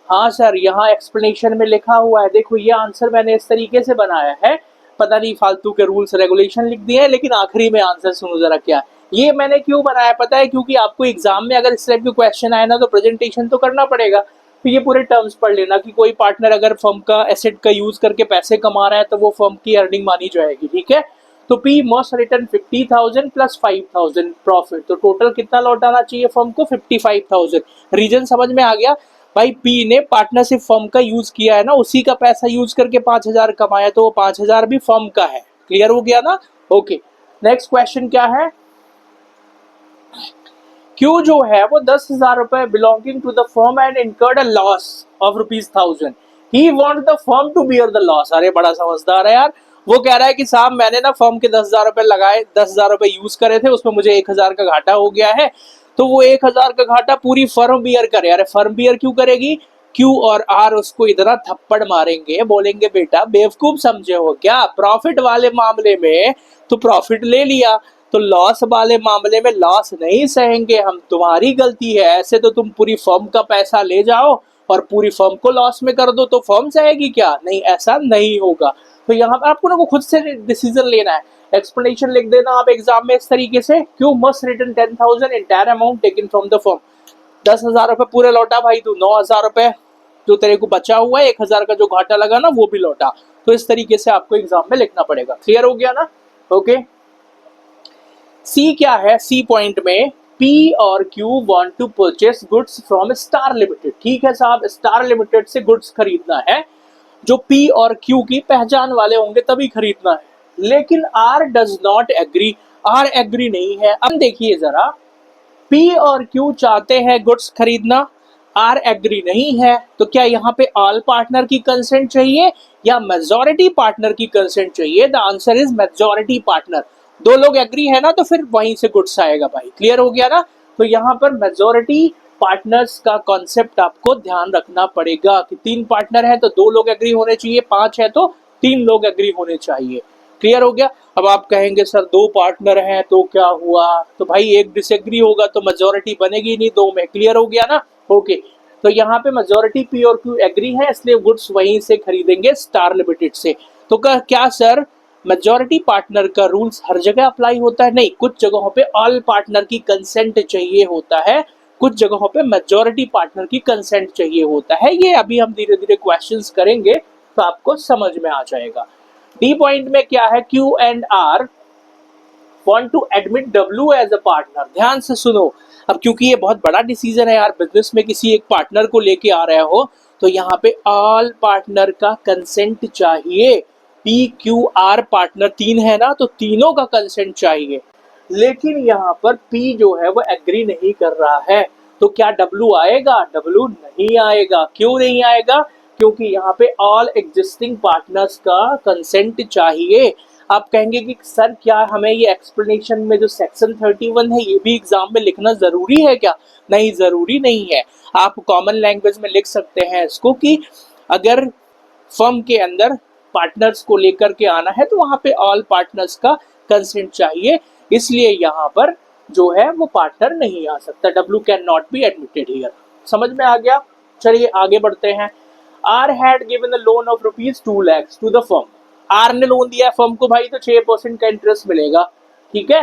हाँ सर, यहाँ एक्सप्लेनेशन में लिखा हुआ है, देखो ये आंसर मैंने इस तरीके से बनाया है, पता नहीं फालतू के रूल्स रेगुलेशन लिख दिए हैं, लेकिन आखिरी में आंसर सुनो जरा क्या है। ये मैंने क्यों बनाया पता है? क्योंकि आपको एग्जाम में अगर इस टाइप के क्वेश्चन आए ना तो प्रेजेंटेशन तो करना पड़ेगा, तो ये पूरे टर्म्स पढ़ लेना कि कोई पार्टनर अगर फर्म का एसेट का यूज करके पैसे कमा रहा है तो वो फर्म की अर्निंग मानी जाएगी। ठीक है, तो P must return 50,000 plus 5,000 profit, तो टोटल कितना लौटाना चाहिए फर्म को? 55,000। रीजन समझ में आ गया भाई? पी ने पार्टनरशिप फर्म का यूज किया है ना, उसी का पैसा यूज करके 5,000 कमाया, तो वो 5,000 भी फर्म का है। क्लियर हो गया ना? ओके, नेक्स्ट क्वेश्चन क्या है? क्यू जो है वो 10,000 रुपए belonging to the firm and incurred a loss of ₹1000. He want the firm to bear the loss. अरे बड़ा समझदार है यार. वो कह रहा है कि साहब मैंने ना फर्म के 10,000 रुपए लगाए, 10,000 रुपए यूज करे थे, उसमें मुझे 1,000 का घाटा हो गया है, तो वो 1,000 का घाटा पूरी फर्म बियर करे. अरे फर्म बियर क्यों करेगी? क्यू और आर उसको इतना थप्पड़ मारेंगे, बोलेंगे बेटा बेवकूफ समझे हो क्या, प्रॉफिट वाले मामले में तो प्रॉफिट ले लिया, तो लॉस वाले मामले में लॉस नहीं सहेंगे हम, तुम्हारी गलती है. ऐसे तो तुम पूरी फर्म का पैसा ले जाओ और पूरी फर्म को लॉस में कर दो तो फर्म सहेगी क्या? नहीं, ऐसा नहीं होगा. तो यहाँ पर आपको ना खुद से डिसीजन लेना है. एक्सप्लेनेशन लिख देना आप एग्जाम में इस तरीके से, क्यों must return 10,000 entire amount taken from the firm. 10,000 रुपए पूरे लौटा भाई, तू 9,000 रुपए जो तेरे को बचा हुआ है, 1,000 का जो घाटा लगा ना वो भी लौटा. तो इस तरीके से आपको एग्जाम में लिखना पड़ेगा. क्लियर हो गया ना? ओके. सी क्या है? सी पॉइंट में P और Q want to purchase goods from star limited. ठीक है साहब, स्टार लिमिटेड से गुड्स खरीदना है. जो P और Q की पहचान वाले होंगे तभी खरीदना है. लेकिन R does not agree. R agree नहीं है. अब देखिए जरा, P और Q चाहते हैं गुड्स खरीदना, R एग्री नहीं है, तो क्या यहाँ पे ऑल पार्टनर की कंसेंट चाहिए या मेजॉरिटी पार्टनर की कंसेंट चाहिए? The answer is majority partner. दो लोग एग्री है ना, तो फिर वहीं से गुड्स आएगा भाई. क्लियर हो गया ना? तो यहाँ पर मेजॉरिटी पार्टनर्स का कॉन्सेप्ट आपको ध्यान रखना पड़ेगा कि 3 पार्टनर है तो 2 लोग एग्री होने चाहिए, 5 है तो 3 लोग एग्री होने चाहिए. क्लियर हो गया? अब आप कहेंगे सर 2 पार्टनर हैं तो क्या हुआ? तो भाई एक डिसएग्री होगा तो मेजॉरिटी बनेगी नहीं 2 में. क्लियर हो गया ना? ओके. तो यहाँ पे मेजॉरिटी P और Q एग्री है, इसलिए गुड्स वहीं से खरीदेंगे स्टार लिमिटेड से. तो क्या सर मेजॉरिटी पार्टनर का रूल्स हर जगह अप्लाई होता है? नहीं, कुछ जगहों पे ऑल पार्टनर की कंसेंट चाहिए होता है, कुछ जगहों पे मेजॉरिटी पार्टनर की कंसेंट चाहिए होता है. ये अभी हम धीरे धीरे क्वेश्चंस करेंगे तो आपको समझ में आ जाएगा. डी पॉइंट में क्या है? Q and R want to admit W as a partner. ध्यान से सुनो. अब क्योंकि ये बहुत बड़ा डिसीजन है यार, बिजनेस में किसी एक पार्टनर को लेके आ रहे हो, तो यहाँ पे ऑल पार्टनर का कंसेंट चाहिए. P Q R पार्टनर 3 है ना, तो तीनों का कंसेंट चाहिए. लेकिन यहाँ पर P जो है वो एग्री नहीं कर रहा है, तो क्या W आएगा? W नहीं आएगा. क्यों नहीं आएगा? क्योंकि यहाँ पे ऑल एग्जिस्टिंग पार्टनर्स का कंसेंट चाहिए. आप कहेंगे कि सर क्या हमें ये एक्सप्लेनेशन में जो सेक्शन 31 है ये भी एग्जाम में लिखना जरूरी है क्या? नहीं, जरूरी नहीं है. आप कॉमन लैंग्वेज में लिख सकते हैं इसको कि अगर फर्म के अंदर पार्टनर्स को लेकर के आना है तो वहां पे ऑल पार्टनर्स का कंसेंट चाहिए, इसलिए यहाँ पर जो है वो पार्टनर नहीं आ सकता. W can not be admitted here. समझ में आ गया? चलिए आगे बढ़ते हैं. R had given a loan of ₹2 lakhs to the firm. R ने लोन दिया फर्म को भाई, तो 6% का इंटरेस्ट मिलेगा. ठीक है.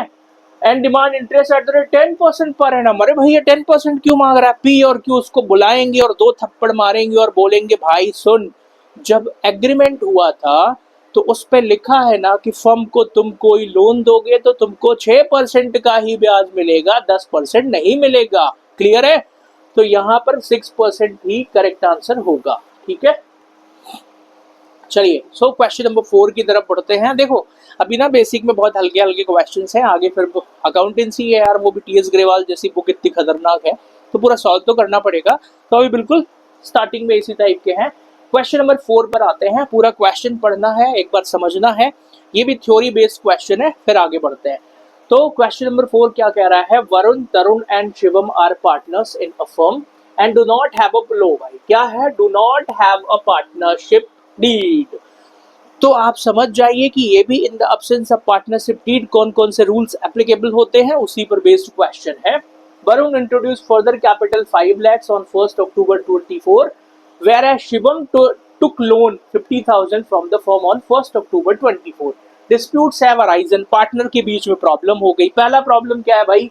And demand interest eight the rate 10% per annum. अरे भैया 10% क्यों मांग रहा है? P और Q उसको बुलाएंगे और 2 थप्पड़ मारेंगे और बोलेंगे भाई सुन, जब एग्रीमेंट हुआ था तो उस पे लिखा है ना कि फर्म को तुम कोई लोन दोगे तो तुमको 6% का ही ब्याज मिलेगा, 10% नहीं मिलेगा. क्लियर है? तो यहाँ पर 6% ही करेक्ट आंसर होगा. ठीक है. चलिए सो क्वेश्चन नंबर 4 की तरफ बढ़ते हैं. देखो अभी ना बेसिक में बहुत हल्के हल्के क्वेश्चंस हैं, आगे फिर अकाउंटेंसी है यार, वो भी TS ग्रेवाल जैसी बुक इतनी खतरनाक है तो पूरा सॉल्व तो करना पड़ेगा. तो अभी बिल्कुल स्टार्टिंग में इसी टाइप के हैं. क्वेश्चन नंबर 4 पर आते हैं. पूरा क्वेश्चन पढ़ना है, एक बार समझना है, ये भी थ्योरी बेस्ड क्वेश्चन है, फिर आगे बढ़ते हैं. तो क्वेश्चन नंबर 4 क्या कह रहा है? Varun, Tarun and Shivam are partners in a firm and do not have a लो. भाई क्या है? Do not have a partnership deed. तो आप समझ जाइए कि ये भी in the absence of partnership deed कौन कौन से रूल्स एप्लीकेबल होते हैं, उसी पर बेस्ड क्वेश्चन है. Varun introduce further capital 5 lakhs on 1st October 24, whereas Shivam took loan 50,000 from the firm on 1st October 24. Disputes have arisen. Partner के बीच में प्रॉब्लम हो गई. पहला प्रॉब्लम क्या है भाई?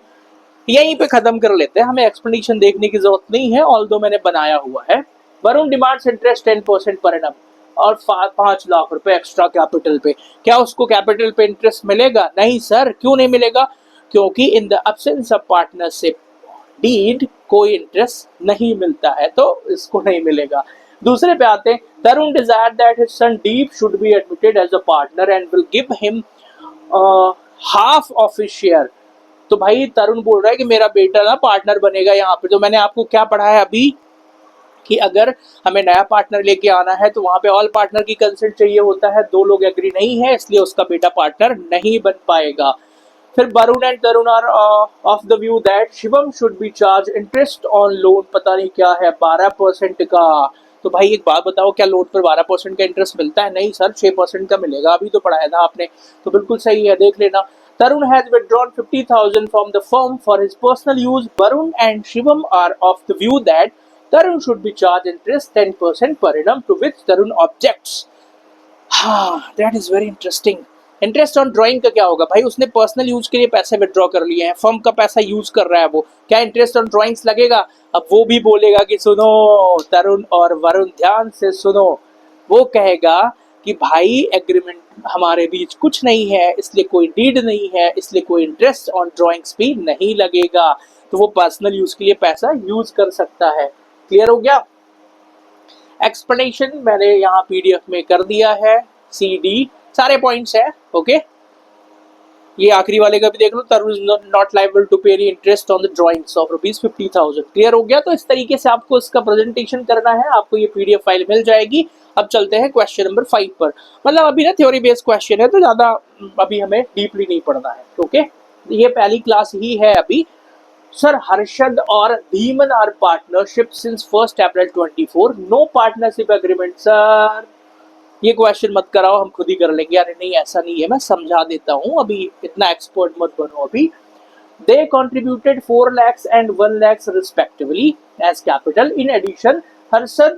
यहीं पे खत्म कर लेते हैं, हमें एक्सप्लेनेशन देखने की जरूरत नहीं है, ऑल्दो मैंने बनाया हुआ है. Varun demands interest 10% per annum और 5 लाख रुपए एक्स्ट्रा कैपिटल पे. क्या उसको कैपिटल पे इंटरेस्ट मिलेगा? नहीं सर. क्यों नहीं मिलेगा? क्योंकि in the absence of partnership deed कोई इंटरेस्ट नहीं मिलता है, तो इसको नहीं मिलेगा. दूसरे पे आते हैं. Tarun desire that his son Deep should be admitted as a partner and will give him half of his share. तो भाई तरुण बोल रहा है कि मेरा बेटा ना पार्टनर बनेगा यहाँ पे। तो मैंने आपको क्या पढ़ाया अभी कि अगर हमें नया पार्टनर लेके आना है तो वहां पे ऑल पार्टनर की कंसेंट चाहिए होता है, दो लोग एग्री नहीं है इसलिए उसका बेटा पार्टनर नहीं बन पाएगा। फिर Varun and Tarun are of the view that Shivam should be charge interest on loan, पता नहीं क्या है 12% का। तो भाई एक बात बताओ, क्या लोन पर 12% का इंटरेस्ट मिलता है? नहीं सर, 6% का मिलेगा, अभी तो पढ़ाया था आपने। तो बिल्कुल सही है, देख लेना। Tarun has withdrawn 50,000 from the firm for his personal use. Varun and Shivam are of the view that Tarun should be charged interest 10% per annum, to which Tarun objects. हाँ, that is very interesting. Interest on drawing का क्या होगा भाई? उसने personal use के लिए पैसे withdraw कर लिए हैं, फर्म का पैसा यूज कर रहा है वो, क्या इंटरेस्ट ऑन ड्राइंग्स लगेगा? अब वो भी बोलेगा कि सुनो तरुण और वरुण, ध्यान से सुनो। वो कहेगा कि भाई एग्रीमेंट हमारे बीच कुछ नहीं है, इसलिए कोई डीड नहीं है, इसलिए कोई इंटरेस्ट ऑन ड्राइंग्स भी नहीं लगेगा। तो वो पर्सनल यूज के लिए पैसा यूज कर सकता है। क्लियर हो गया? एक्सप्लेनेशन मैंने यहाँ पीडीएफ में कर दिया है, सी डी सारे पॉइंट्स है। ओके, ये आखिरी वाले का भी देख लो, तरुण नॉट लायबल टू पे interest on the drawings of ₹50,000। Clear हो गया? तो इस तरीके से आपको इसका प्रेजेंटेशन करना है, आपको ये पीडीएफ फाइल मिल जाएगी। अब चलते हैं क्वेश्चन नंबर 5 पर। मतलब अभी ना थ्योरी बेस्ड क्वेश्चन है तो ज्यादा अभी हमें डीपली नहीं पढ़ना है। ओके, ये पहली क्लास ही है अभी। सर, हर्षद और Dhiman are partnership since 1 April 24, no partnership agreement. Sir ये क्वेश्चन मत कराओ, हम खुद ही कर लेंगे। अरे नहीं, ऐसा नहीं है, मैं समझा देता हूँ, अभी इतना एक्सपर्ट मत बनो अभी। दे contributed 4 lakhs and 1 lakhs respectively as capital. In addition, Harshad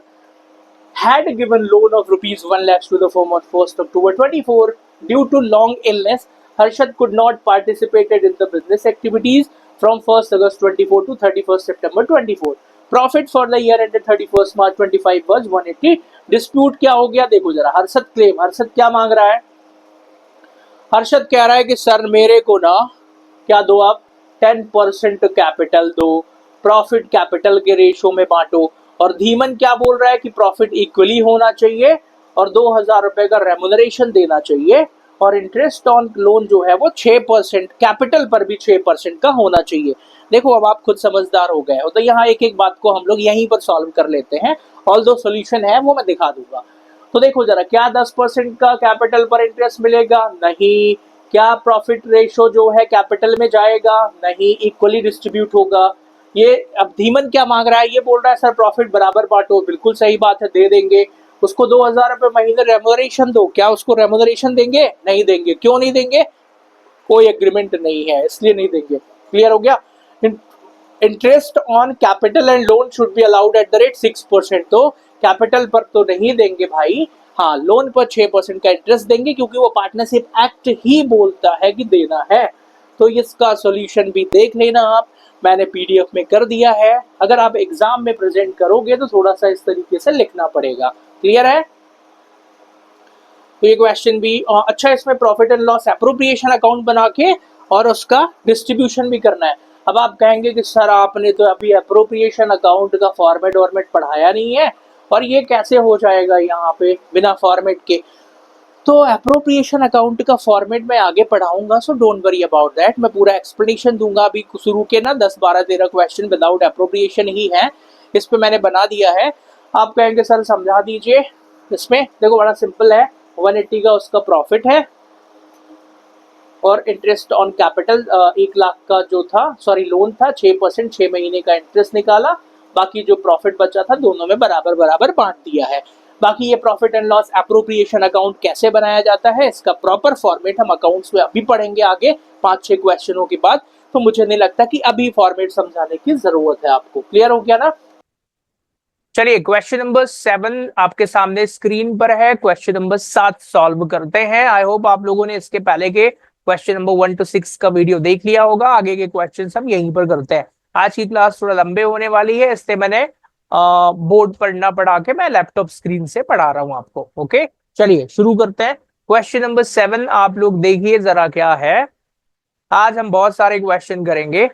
had given loan of ₹1 lakhs to the firm on 1st October 24. Due to long illness, Harshad could not participate in the business activities from 1st August 24 to 31st September 24. Profit for the year ended 31st March 25 was 180. Dispute क्या हो गया देखो जरा। Harshad claim, Harshad क्या मांग रहा है? हर्षद कह रहा है कि सर मेरे को ना क्या दो आप, 10% कैपिटल दो, प्रॉफिट कैपिटल के रेशो में बांटो। और धीमन क्या बोल रहा है कि प्रॉफिट इक्वली होना चाहिए और 2,000 रुपए का रेमुनरेशन देना चाहिए, और इंटरेस्ट ऑन लोन जो है वो 6%, कैपिटल पर भी 6% का होना चाहिए। देखो अब आप खुद समझदार हो गए हो, तो यहाँ एक एक बात को हम लोग यहीं पर सॉल्व कर लेते हैं। ऑल दो सोल्यूशन है वो मैं दिखा दूंगा। तो देखो जरा, क्या 10% का कैपिटल पर इंटरेस्ट मिलेगा? नहीं। क्या प्रॉफिट रेशो जो है कैपिटल में जाएगा? नहीं, इक्वली डिस्ट्रीब्यूट होगा। ये अब धीमन क्या मांग रहा है? ये बोल रहा है सर प्रॉफिट बराबर बांटो। बिल्कुल सही बात है, दे देंगे। उसको 2,000 रुपए महीने रेमुनरेशन दो। क्या उसको रेमुनरेशन देंगे? नहीं देंगे। क्यों नहीं देंगे? कोई एग्रीमेंट नहीं है इसलिए नहीं देंगे। क्लियर हो गया? Interest on capital and loan should be allowed at the rate 6%। तो कैपिटल पर तो नहीं देंगे भाई, हाँ लोन पर 6% का इंटरेस्ट देंगे, क्योंकि वो पार्टनरशिप एक्ट ही बोलता है कि देना है। तो इसका सॉल्यूशन भी देख लेना आप, मैंने पीडीएफ में कर दिया है। अगर आप एग्जाम में प्रेजेंट करोगे तो थोड़ा सा इस तरीके से लिखना पड़ेगा। क्लियर है? तो ये क्वेश्चन भी अच्छा, इसमें profit and loss appropriation account बना के और उसका डिस्ट्रीब्यूशन भी करना है। अब आप कहेंगे कि सर आपने तो अभी एप्रोप्रिएशन अकाउंट का फॉर्मेट वॉर्मेट पढ़ाया नहीं है, और ये कैसे हो जाएगा यहाँ पे बिना फॉर्मेट के? तो एप्रोप्रिएशन अकाउंट का फॉर्मेट मैं आगे पढ़ाऊंगा, so don't worry about that. मैं पूरा एक्सप्लेनेशन दूंगा। अभी शुरू के ना 10 12 13 क्वेश्चन विदाउट एप्रोप्रिएशन ही है, इस पे मैंने बना दिया है। आप कहेंगे सर समझा दीजिए। इसमें देखो बड़ा सिंपल है, 180 का उसका प्रॉफिट है, और इंटरेस्ट ऑन कैपिटल 1 लाख का जो था, सॉरी लोन था, 6%, 6 महीने का इंटरेस्ट निकाला, बाकी जो प्रॉफिट बचा था दोनों में बराबर बराबर बांट दिया है। बाकी ये profit and loss appropriation account कैसे बनाया जाता है, इसका प्रॉपर फॉर्मेट हम अकाउंट्स में अभी पढ़ेंगे आगे 5-6 क्वेश्चनों के बाद। तो मुझे नहीं लगता कि अभी फॉर्मेट समझाने की जरूरत है आपको। क्लियर हो गया ना? चलिए क्वेश्चन नंबर 7 आपके सामने स्क्रीन पर है। क्वेश्चन नंबर 7 सॉल्व करते हैं। आई होप आप लोगों ने इसके पहले के क्वेश्चन नंबर 1 to 6 का वीडियो देख लिया होगा। आगे के क्वेश्चन हम यहीं पर करते हैं। आज की क्लास थोड़ा लंबे होने वाली है, इसलिए मैंने बोर्ड पर ना पढ़ा के मैं लैपटॉप स्क्रीन से पढ़ा रहा हूं आपको। ओके, चलिए शुरू करते हैं। क्वेश्चन नंबर 7 आप लोग देखिए जरा क्या है। आज हम बहुत सारे क्वेश्चन करेंगे।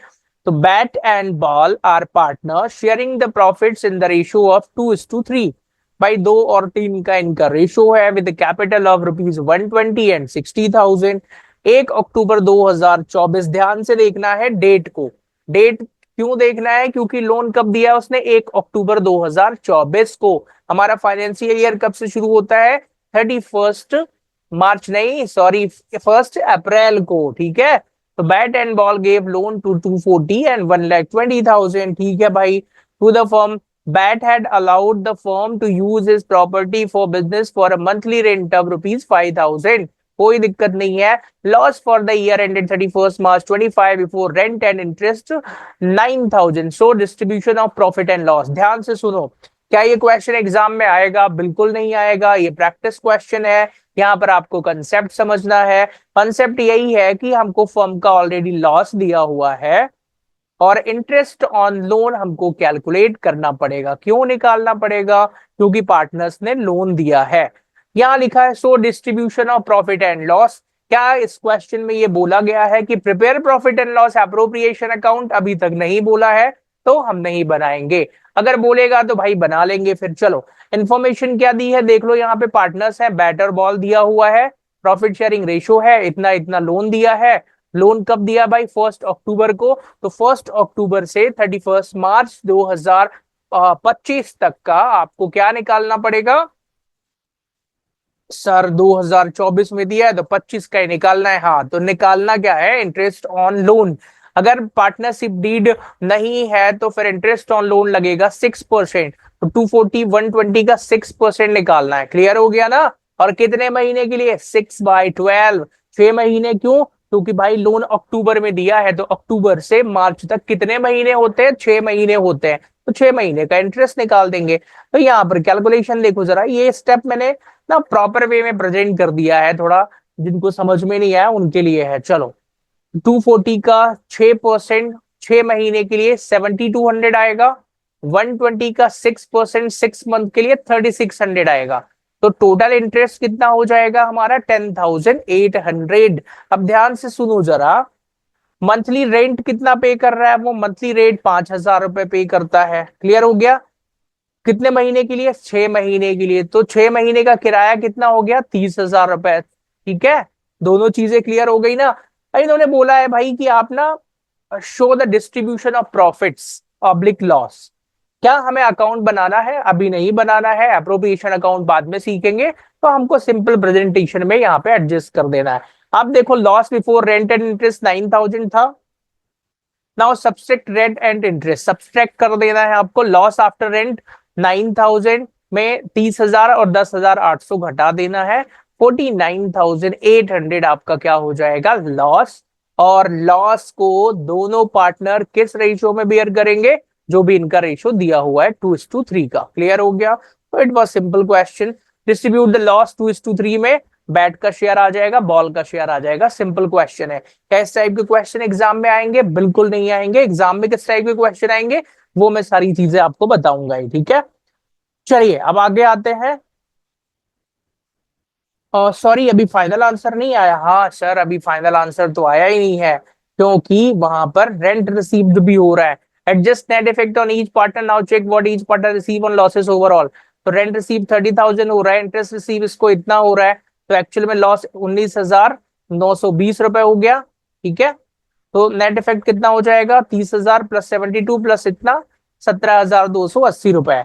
तो bat and ball are partner sharing the profits in the ratio of 2:3। भाई 2 और 3 का इनका रेशियो है, with capital of ₹120 and 60,000। 1 October 2024। ध्यान से देखना है डेट को। डेट क्यों देखना है? क्योंकि लोन कब दिया उसने? 1 अक्टूबर 2024 को। हमारा फाइनेंशियल ईयर कब से शुरू होता है? 31 मार्च नहीं, सॉरी, 1 अप्रैल को। ठीक है, तो bat and ball gave loan to 240 and 1,20,000। ठीक है भाई, to the firm. Bat had allowed the firm to use his property for business for a monthly rent of ₹5,000। कोई दिक्कत नहीं है। Loss for the year ended 31 March 25 before rent and interest 9,000। So distribution of profit and loss. ध्यान से सुनो, क्या ये question exam में आएगा? बिल्कुल नहीं आएगा, ये प्रैक्टिस क्वेश्चन है। यहाँ पर आपको कंसेप्ट समझना है। कंसेप्ट यही है कि हमको फर्म का ऑलरेडी लॉस दिया हुआ है और इंटरेस्ट ऑन लोन हमको कैलकुलेट करना पड़ेगा। क्यों निकालना पड़ेगा? क्योंकि पार्टनर्स ने लोन दिया है। यहां लिखा है so distribution of profit and loss. क्या इस क्वेश्चन में ये बोला गया है कि prepare profit and loss appropriation account? अभी तक नहीं बोला है, तो हम नहीं बनाएंगे। अगर बोलेगा तो भाई बना लेंगे फिर। चलो, इंफॉर्मेशन क्या दी है देख लो। यहाँ पे पार्टनर्स है, बैटर बॉल दिया हुआ है, प्रॉफिट शेयरिंग रेशो है, इतना इतना लोन दिया है। लोन कब दिया भाई? 1 अक्टूबर को। तो 1 अक्टूबर से 31 मार्च 2025 तक का आपको क्या निकालना पड़ेगा? सर 2024 में दिया है तो 25 का ही निकालना है। हाँ, तो निकालना क्या है? Interest on loan. अगर पार्टनरशिप डीड नहीं है तो फिर इंटरेस्ट ऑन लोन लगेगा 6%। तो 240 120 का 6% निकालना है। क्लियर हो गया ना? और कितने महीने के लिए? 6/12, 6 महीने। क्यों? क्योंकि भाई लोन अक्टूबर में दिया है, तो अक्टूबर से मार्च तक कितने महीने होते हैं? 6 महीने होते हैं। तो 6 महीने का इंटरेस्ट निकाल देंगे। तो यहाँ पर कैलकुलेशन देखो जरा, ये स्टेप मैंने ना प्रॉपर वे में प्रेजेंट कर दिया है। थोड़ा जिनको समझ में नहीं आया उनके लिए है। चलो, 240 का 6%, 6 महीने के लिए 7,200 आएगा। 120 का 6%, 6 मंथ के लिए 3,600 आएगा। तो टोटल इंटरेस्ट कितना हो जाएगा हमारा? 10,800। अब ध्यान से सुनो जरा, मंथली रेंट कितना पे कर रहा है वो? मंथली रेंट 5,000 रुपए पे करता है। क्लियर हो गया? कितने महीने के लिए? 6 महीने के लिए। तो 6 महीने का किराया कितना हो गया? 30,000 रुपए। ठीक है, दोनों चीजें क्लियर हो गई ना? इन्होंने बोला है भाई कि आप ना show the distribution of profits oblique loss. क्या हमें अकाउंट बनाना है? अभी नहीं बनाना है, अप्रोप्रिएशन अकाउंट बाद में सीखेंगे। तो हमको सिंपल प्रेजेंटेशन में यहाँ पे एडजस्ट कर देना है। अब देखो, loss before rent and interest 9,000 था। Now subtract rent and interest, subtract कर देना है आपको। लॉस आफ्टर रेंट 9,000 में 30,000 और 10,800 घटा देना है। 49,800 आपका क्या हो जाएगा? लॉस। और लॉस को दोनों पार्टनर किस रेशियो में बियर करेंगे? जो भी इनका रेशियो दिया हुआ है 2:3 का। क्लियर हो गया? तो it was simple question. Distribute the loss 2:3 में। बैट का शेयर आ जाएगा, बॉल का शेयर आ जाएगा। सिंपल क्वेश्चन है। किस टाइप के क्वेश्चन एग्जाम में आएंगे? बिल्कुल नहीं आएंगे। एग्जाम में किस टाइप के क्वेश्चन आएंगे वो मैं सारी चीजें आपको बताऊंगा ही। ठीक है, चलिए अब आगे आते हैं। सॉरी, अभी फाइनल आंसर नहीं आया। हाँ सर, अभी फाइनल आंसर तो आया ही नहीं है, क्योंकि वहां पर रेंट रिसीव्ड भी हो रहा है। Adjust net effect on each partner, now check what each partner receive on losses overall. तो रेंट रिसीव 30,000 हो रहा है, इंटरेस्ट रिसीव इसको इतना हो रहा है, तो एक्चुअल में लॉस 19,920 रुपए हो गया। ठीक है, तो नेट इफेक्ट कितना हो जाएगा? 30,000 प्लस 72 प्लस इतना 17,280 रुपए।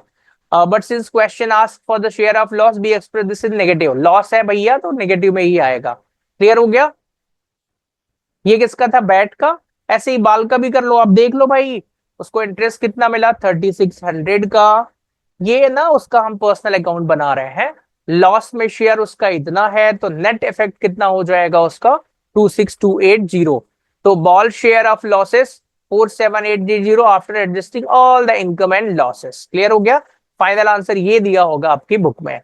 But since question ask for the share of loss be express, this is negative. Loss है भैया तो नेगेटिव में ही आएगा। क्लियर हो गया? ये किसका था? बैट का। ऐसे ही बाल का भी कर लो। आप देख लो भाई, उसको इंटरेस्ट कितना मिला? 3,600 का। ये ना उसका हम पर्सनल अकाउंट बना रहे हैं। लॉस में शेयर उसका इतना है, तो नेट इफेक्ट कितना हो जाएगा उसका? 26,280। तो ball share of losses 47,800 after adjusting all the income and losses. Clear हो गया? फाइनल आंसर ये दिया होगा आपकी बुक में।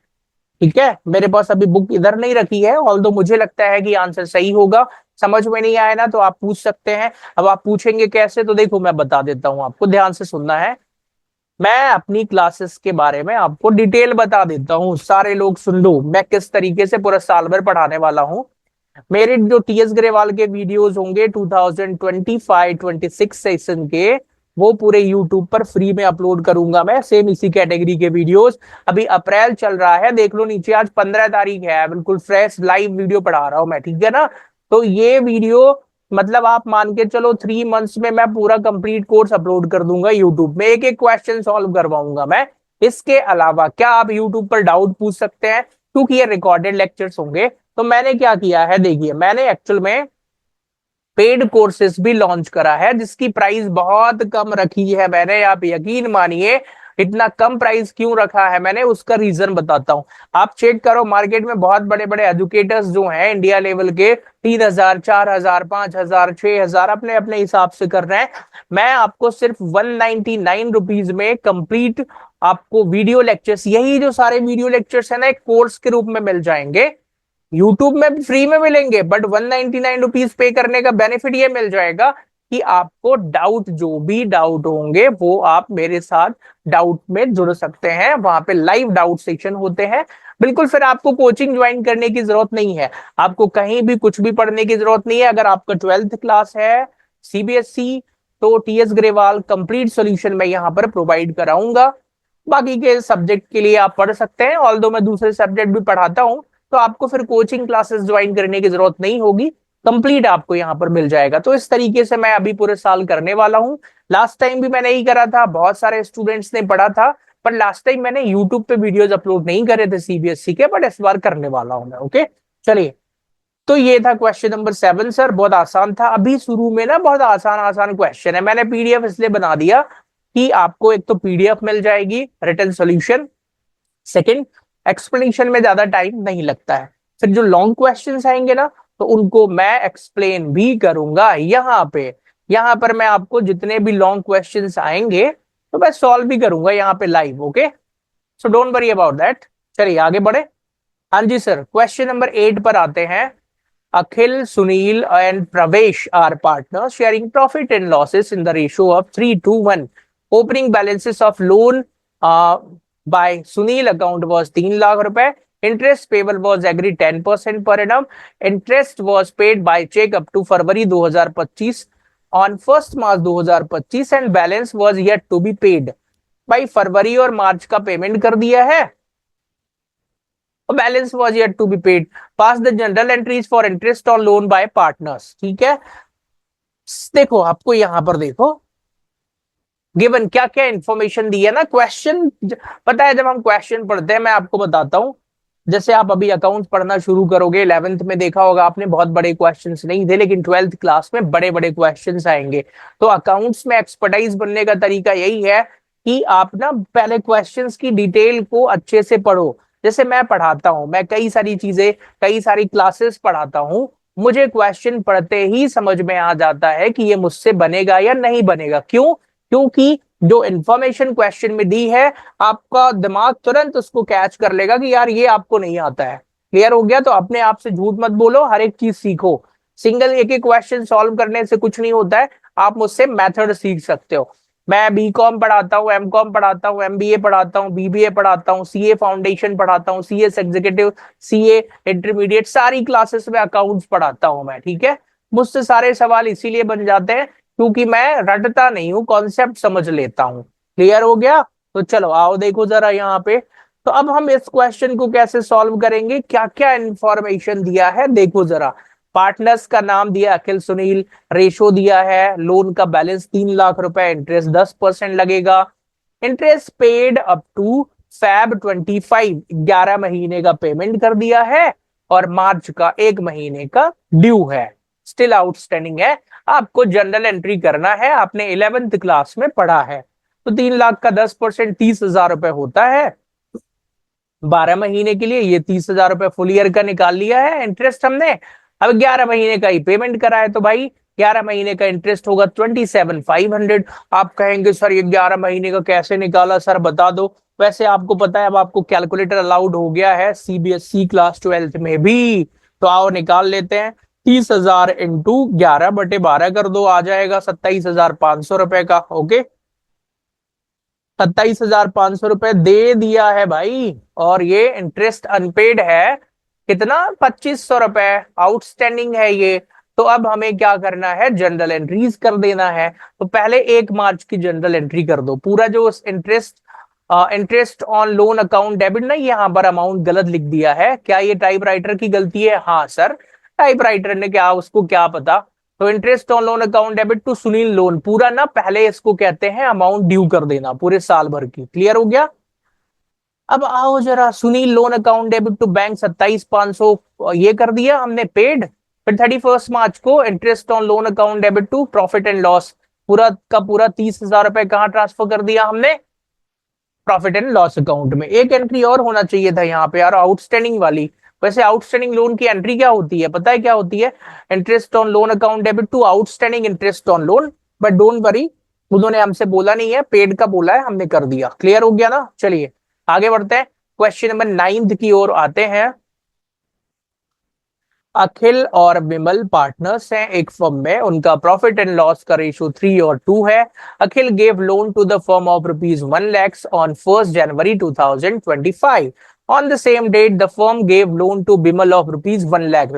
ठीक है, मेरे पास अभी बुक इधर नहीं रखी है, ऑल्दो मुझे लगता है कि आंसर सही होगा। समझ में नहीं आया ना तो आप पूछ सकते हैं। अब आप पूछेंगे कैसे, तो देखो मैं बता देता हूं आपको, ध्यान से सुनना है। मैं अपनी क्लासेस के बारे में आपको डिटेल बता देता हूँ, सारे लोग सुन लो मैं किस तरीके से पूरा साल भर पढ़ाने वाला हूँ। मेरे जो टीएस ग्रेवाल के वीडियोस होंगे 2025-26 सेशन के, वो पूरे यूट्यूब पर फ्री में अपलोड करूंगा मैं, सेम इसी कैटेगरी के वीडियोस। अभी अप्रैल चल रहा है, देख लो नीचे, आज 15 तारीख है, बिल्कुल फ्रेश लाइव वीडियो पढ़ा रहा हूं मैं। ठीक है ना? तो ये वीडियो मतलब आप मान के चलो 3 मंथ्स में मैं पूरा कंप्लीट कोर्स अपलोड कर दूंगा यूट्यूब में, एक एक क्वेश्चन सॉल्व करवाऊंगा मैं। इसके अलावा क्या आप यूट्यूब पर डाउट पूछ सकते हैं, क्योंकि ये रिकॉर्डेड लेक्चर्स होंगे। तो मैंने क्या किया है, देखिए मैंने एक्चुअल में पेड कोर्सेज भी लॉन्च करा है, जिसकी प्राइस बहुत कम रखी है मैंने। आप यकीन मानिए, इतना कम प्राइस क्यों रखा है मैंने, उसका रीजन बताता हूं। आप चेक करो, मार्केट में बहुत बड़े बड़े एजुकेटर्स जो हैं इंडिया लेवल के, 3,000, 4,000, 5,000, 6,000 अपने अपने हिसाब से कर रहे हैं। मैं आपको सिर्फ 199 रुपीज में कंप्लीट आपको वीडियो लेक्चर्स, यही जो सारे वीडियो लेक्चर्स है ना, एक कोर्स के रूप में मिल जाएंगे। यूट्यूब में भी फ्री में मिलेंगे, बट 199 रुपीज पे करने का बेनिफिट ये मिल जाएगा कि आपको डाउट, जो भी डाउट होंगे वो आप मेरे साथ डाउट में जुड़ सकते हैं। वहां पे लाइव डाउट सेक्शन होते हैं। बिल्कुल, फिर आपको कोचिंग ज्वाइन करने की जरूरत नहीं है, आपको कहीं भी कुछ भी पढ़ने की जरूरत नहीं है। अगर आपका 12th क्लास है सीबीएसई, तो टीएस ग्रेवाल कंप्लीट सॉल्यूशन मैं यहाँ पर प्रोवाइड कराऊंगा। बाकी के सब्जेक्ट के लिए आप पढ़ सकते हैं, ऑल्दो मैं दूसरे सब्जेक्ट भी पढ़ाता हूँ, तो आपको फिर कोचिंग क्लासेस ज्वाइन करने की जरूरत नहीं होगी, कंप्लीट आपको यहाँ पर मिल जाएगा। तो इस तरीके से मैं अभी पूरे साल करने वाला हूँ। लास्ट टाइम भी मैंने यही करा था, बहुत सारे स्टूडेंट्स ने पढ़ा था, पर लास्ट टाइम मैंने यूट्यूब पे वीडियोस अपलोड नहीं करे थे सीबीएसई के, बट इस बार करने वाला हूं मैं। ओके, चलिए। तो ये था क्वेश्चन नंबर 7 सर, बहुत आसान था। अभी शुरू में ना बहुत आसान आसान क्वेश्चन है, मैंने पीडीएफ इसलिए बना दिया कि आपको एक तो पीडीएफ मिल जाएगी रिटन सोल्यूशन, सेकंड एक्सप्लेनेशन में ज्यादा टाइम नहीं लगता है। फिर जो लॉन्ग क्वेश्चंस आएंगे ना, तो उनको मैं एक्सप्लेन भी करूंगा यहाँ पे। यहाँ पर मैं आपको जितने भी लॉन्ग क्वेश्चंस आएंगे तो मैं सॉल्व भी करूंगा यहाँ पे live. Okay, so don't worry about that. चलिए आगे बढ़े। हाँ जी सर, क्वेश्चन नंबर 8 पर आते हैं। Akhil, Sunil, and Pravesh are partners sharing profit and losses in the ratio of 3:1. Opening balances of loan by Sunil account was 3 lakh rupees. Interest payable was agreed 10% per annum. Interest was paid by check up to February 2025 on 1st March 2025 and balance was yet to be paid. भाई फरवरी और मार्च का payment कर दिया है, balance was yet to be paid. Pass the journal entries for interest on loan by partners. ठीक है, देखो आपको यहां पर देखो गिवन क्या क्या इंफॉर्मेशन दी है ना। क्वेश्चन पता है, जब हम क्वेश्चन पढ़ते हैं मैं आपको बताता हूं, जैसे आप अभी अकाउंट पढ़ना शुरू करोगे, 11th में देखा होगा आपने बहुत बड़े क्वेश्चंस नहीं थे, लेकिन 12th क्लास में बड़े बड़े क्वेश्चंस आएंगे। तो अकाउंट्स में एक्सपर्टाइज बनने का तरीका यही है कि आप ना पहले क्वेश्चंस की डिटेल को अच्छे से पढ़ो। जैसे मैं पढ़ाता हूं, मैं कई सारी चीजें, कई सारी क्लासेस पढ़ाता हूं, मुझे क्वेश्चन पढ़ते ही समझ में आ जाता है कि ये मुझसे बनेगा या नहीं बनेगा। क्यों? क्योंकि जो इंफॉर्मेशन क्वेश्चन में दी है, आपका दिमाग तुरंत उसको कैच कर लेगा कि यार ये आपको नहीं आता है। क्लियर हो गया? तो अपने आप से झूठ मत बोलो, हर एक चीज सीखो। सिंगल एक एक क्वेश्चन सॉल्व करने से कुछ नहीं होता है, आप मुझसे मेथड सीख सकते हो। मैं बीकॉम पढ़ाता हूँ, एमकॉम पढ़ाता हूँ, एमबीए पढ़ाता हूँ, बीबीए पढ़ाता हूँ, सीए फाउंडेशन पढ़ाता हूँ, सीएस एग्जीक्यूटिव, सीए इंटरमीडिएट, सारी क्लासेस में अकाउंट्स पढ़ाता हूँ मैं। ठीक है, मुझसे सारे सवाल इसीलिए बन जाते हैं क्योंकि मैं रटता नहीं हूं, कॉन्सेप्ट समझ लेता हूं। क्लियर हो गया? तो चलो आओ देखो जरा यहाँ पे। तो अब हम इस क्वेश्चन को कैसे सॉल्व करेंगे, क्या क्या इंफॉर्मेशन दिया है देखो जरा। पार्टनर्स का नाम दिया अखिल सुनील, रेशो दिया है, लोन का बैलेंस 3 लाख रुपए, इंटरेस्ट 10% लगेगा। Interest paid up to Feb 25, 11 महीने का पेमेंट कर दिया है, और मार्च का 1 महीने का ड्यू है, स्टिल आउटस्टैंडिंग है। आपको जनरल एंट्री करना है, आपने 11th क्लास में पढ़ा है। तो 3 लाख का 10% 30,000 रुपए होता है 12 महीने के लिए। ये 30,000 रुपए फुल ईयर का निकाल लिया है इंटरेस्ट हमने। अब 11 महीने का ही पेमेंट करा है, तो भाई 11 महीने का इंटरेस्ट होगा 27,500। आप कहेंगे सर ये 11 महीने का कैसे निकाला, सर बता दो। वैसे आपको पता है, अब आपको कैलकुलेटर अलाउड हो गया है सीबीएसई क्लास 12th में भी, तो आओ निकाल लेते हैं। 30,000 इंटू 11/12 कर दो, आ जाएगा 27,500 रुपए का। ओके, 27,500 रुपए दे दिया है भाई, और ये इंटरेस्ट अनपेड है कितना, 2,500 रुपए आउटस्टैंडिंग है ये। तो अब हमें क्या करना है, जनरल एंट्रीज कर देना है। तो पहले 1 मार्च की जनरल एंट्री कर दो। पूरा जो interest on loan account debit ना, यहाँ पर अमाउंट गलत लिख दिया है। क्या ये टाइप राइटर की गलती है? हाँ सर, टाइपराइटर ने क्या, उसको क्या पता। तो interest on loan account debit to Sunil loan, पूरा ना पहले इसको कहते हैं अमाउंट ड्यू कर देना पूरे साल भर की। क्लियर हो गया। अब आओ जरा, Sunil loan account debit to bank 27,500, ये कर दिया हमने पेड। फिर 31 मार्च को interest on loan account debit to profit and loss, पूरा का पूरा 30,000 रुपए कहाँ ट्रांसफर कर दिया हमने, प्रॉफिट एंड लॉस अकाउंट में। एक एंट्री और होना चाहिए था यहाँ पे यार, आउटस्टैंडिंग वाली। वैसे आउटस्टैंडिंग लोन की एंट्री क्या होती है पता है, क्या होती है, interest on loan account debit to outstanding interest on loan. But don't worry, उन्होंने हमसे बोला नहीं है, पेड का बोला है, हमने कर दिया। क्लियर हो गया ना। चलिए आगे बढ़ते हैं, क्वेश्चन नंबर 9 की ओर आते हैं। अखिल और विमल पार्टनर्स हैं एक फर्म में, उनका प्रॉफिट एंड लॉस का रेशियो 3:2 है। Akhil gave loan to the firm of ₹1 lakhs on 1 January 2025। On the same date, the firm gave loan to Bimal of ₹1 lakh.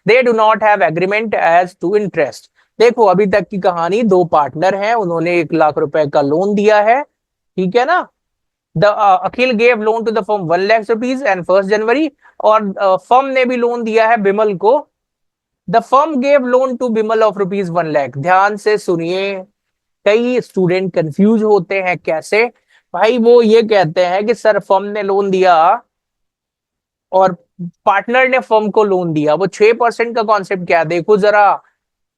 They do not have agreement as to interest. देखो अभी तक की कहानी, दो partner हैं, उन्होंने 1 लाख रुपए का लोन दिया है, ठीक है ना। The Akhil gave loan to the firm ₹1 lakh and 1 January, और फर्म ने भी लोन दिया है बिमल को। The firm gave loan to Bimal of ₹1 lakh। ध्यान से सुनिए, कई स्टूडेंट कंफ्यूज होते हैं, कैसे भाई, वो ये कहते हैं कि सर फर्म ने लोन दिया और पार्टनर ने फर्म को लोन दिया, वो 6% का कॉन्सेप्ट क्या है, देखो जरा।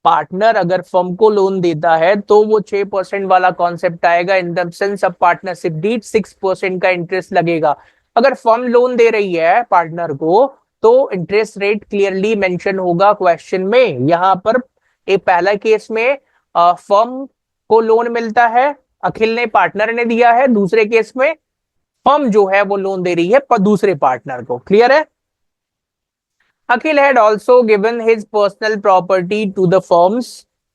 पार्टनर अगर फर्म को लोन देता है तो वो 6% वाला कॉन्सेप्ट आएगा, in the sense of partnership deed 6% का इंटरेस्ट लगेगा। अगर फर्म लोन दे रही है पार्टनर को तो इंटरेस्ट रेट क्लियरली मेंशन होगा क्वेश्चन में। यहां पर एक पहला केस में फर्म को लोन मिलता है, अखिल ने पार्टनर ने दिया है। दूसरे केस में फर्म जो है वो लोन दे रही है पर दूसरे पार्टनर को। क्लियर है। Akhil had also given his personal property to the firms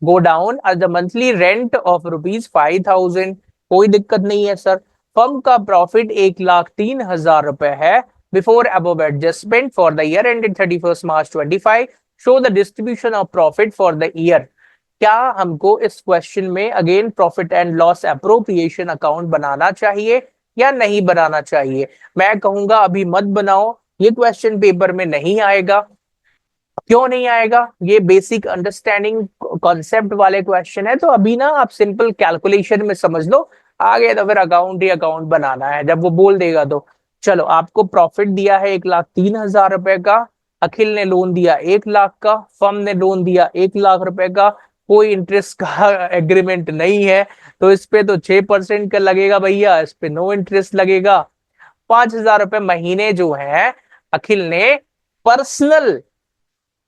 go down as the monthly rent of ₹5,000। कोई दिक्कत नहीं है सर। फर्म का प्रॉफिट 1,03,000 है। Before above adjustment for the year ended 31 March 2025 show the distribution of profit for the year। क्या हमको इस question में again profit and loss appropriation account बनाना चाहिए या नहीं बनाना चाहिए? मैं कहूंगा अभी मत बनाओ, ये क्वेश्चन पेपर में नहीं आएगा। क्यों नहीं आएगा? ये बेसिक अंडरस्टैंडिंग कॉन्सेप्ट वाले क्वेश्चन है, तो अभी ना आप सिंपल कैलकुलेशन में समझ लो, आगे तो फिर अकाउंट ही अकाउंट बनाना है जब वो बोल देगा तो। चलो, आपको प्रॉफिट दिया है 1,03,000 का, अखिल ने लोन दिया 1 लाख का, फर्म ने लोन दिया 1 लाख रुपए का, कोई इंटरेस्ट का एग्रीमेंट नहीं है, तो इस पे तो 6% का लगेगा भैया, इस पे नो इंटरेस्ट लगेगा। 5,000 रुपए महीने जो है अखिल ने पर्सनल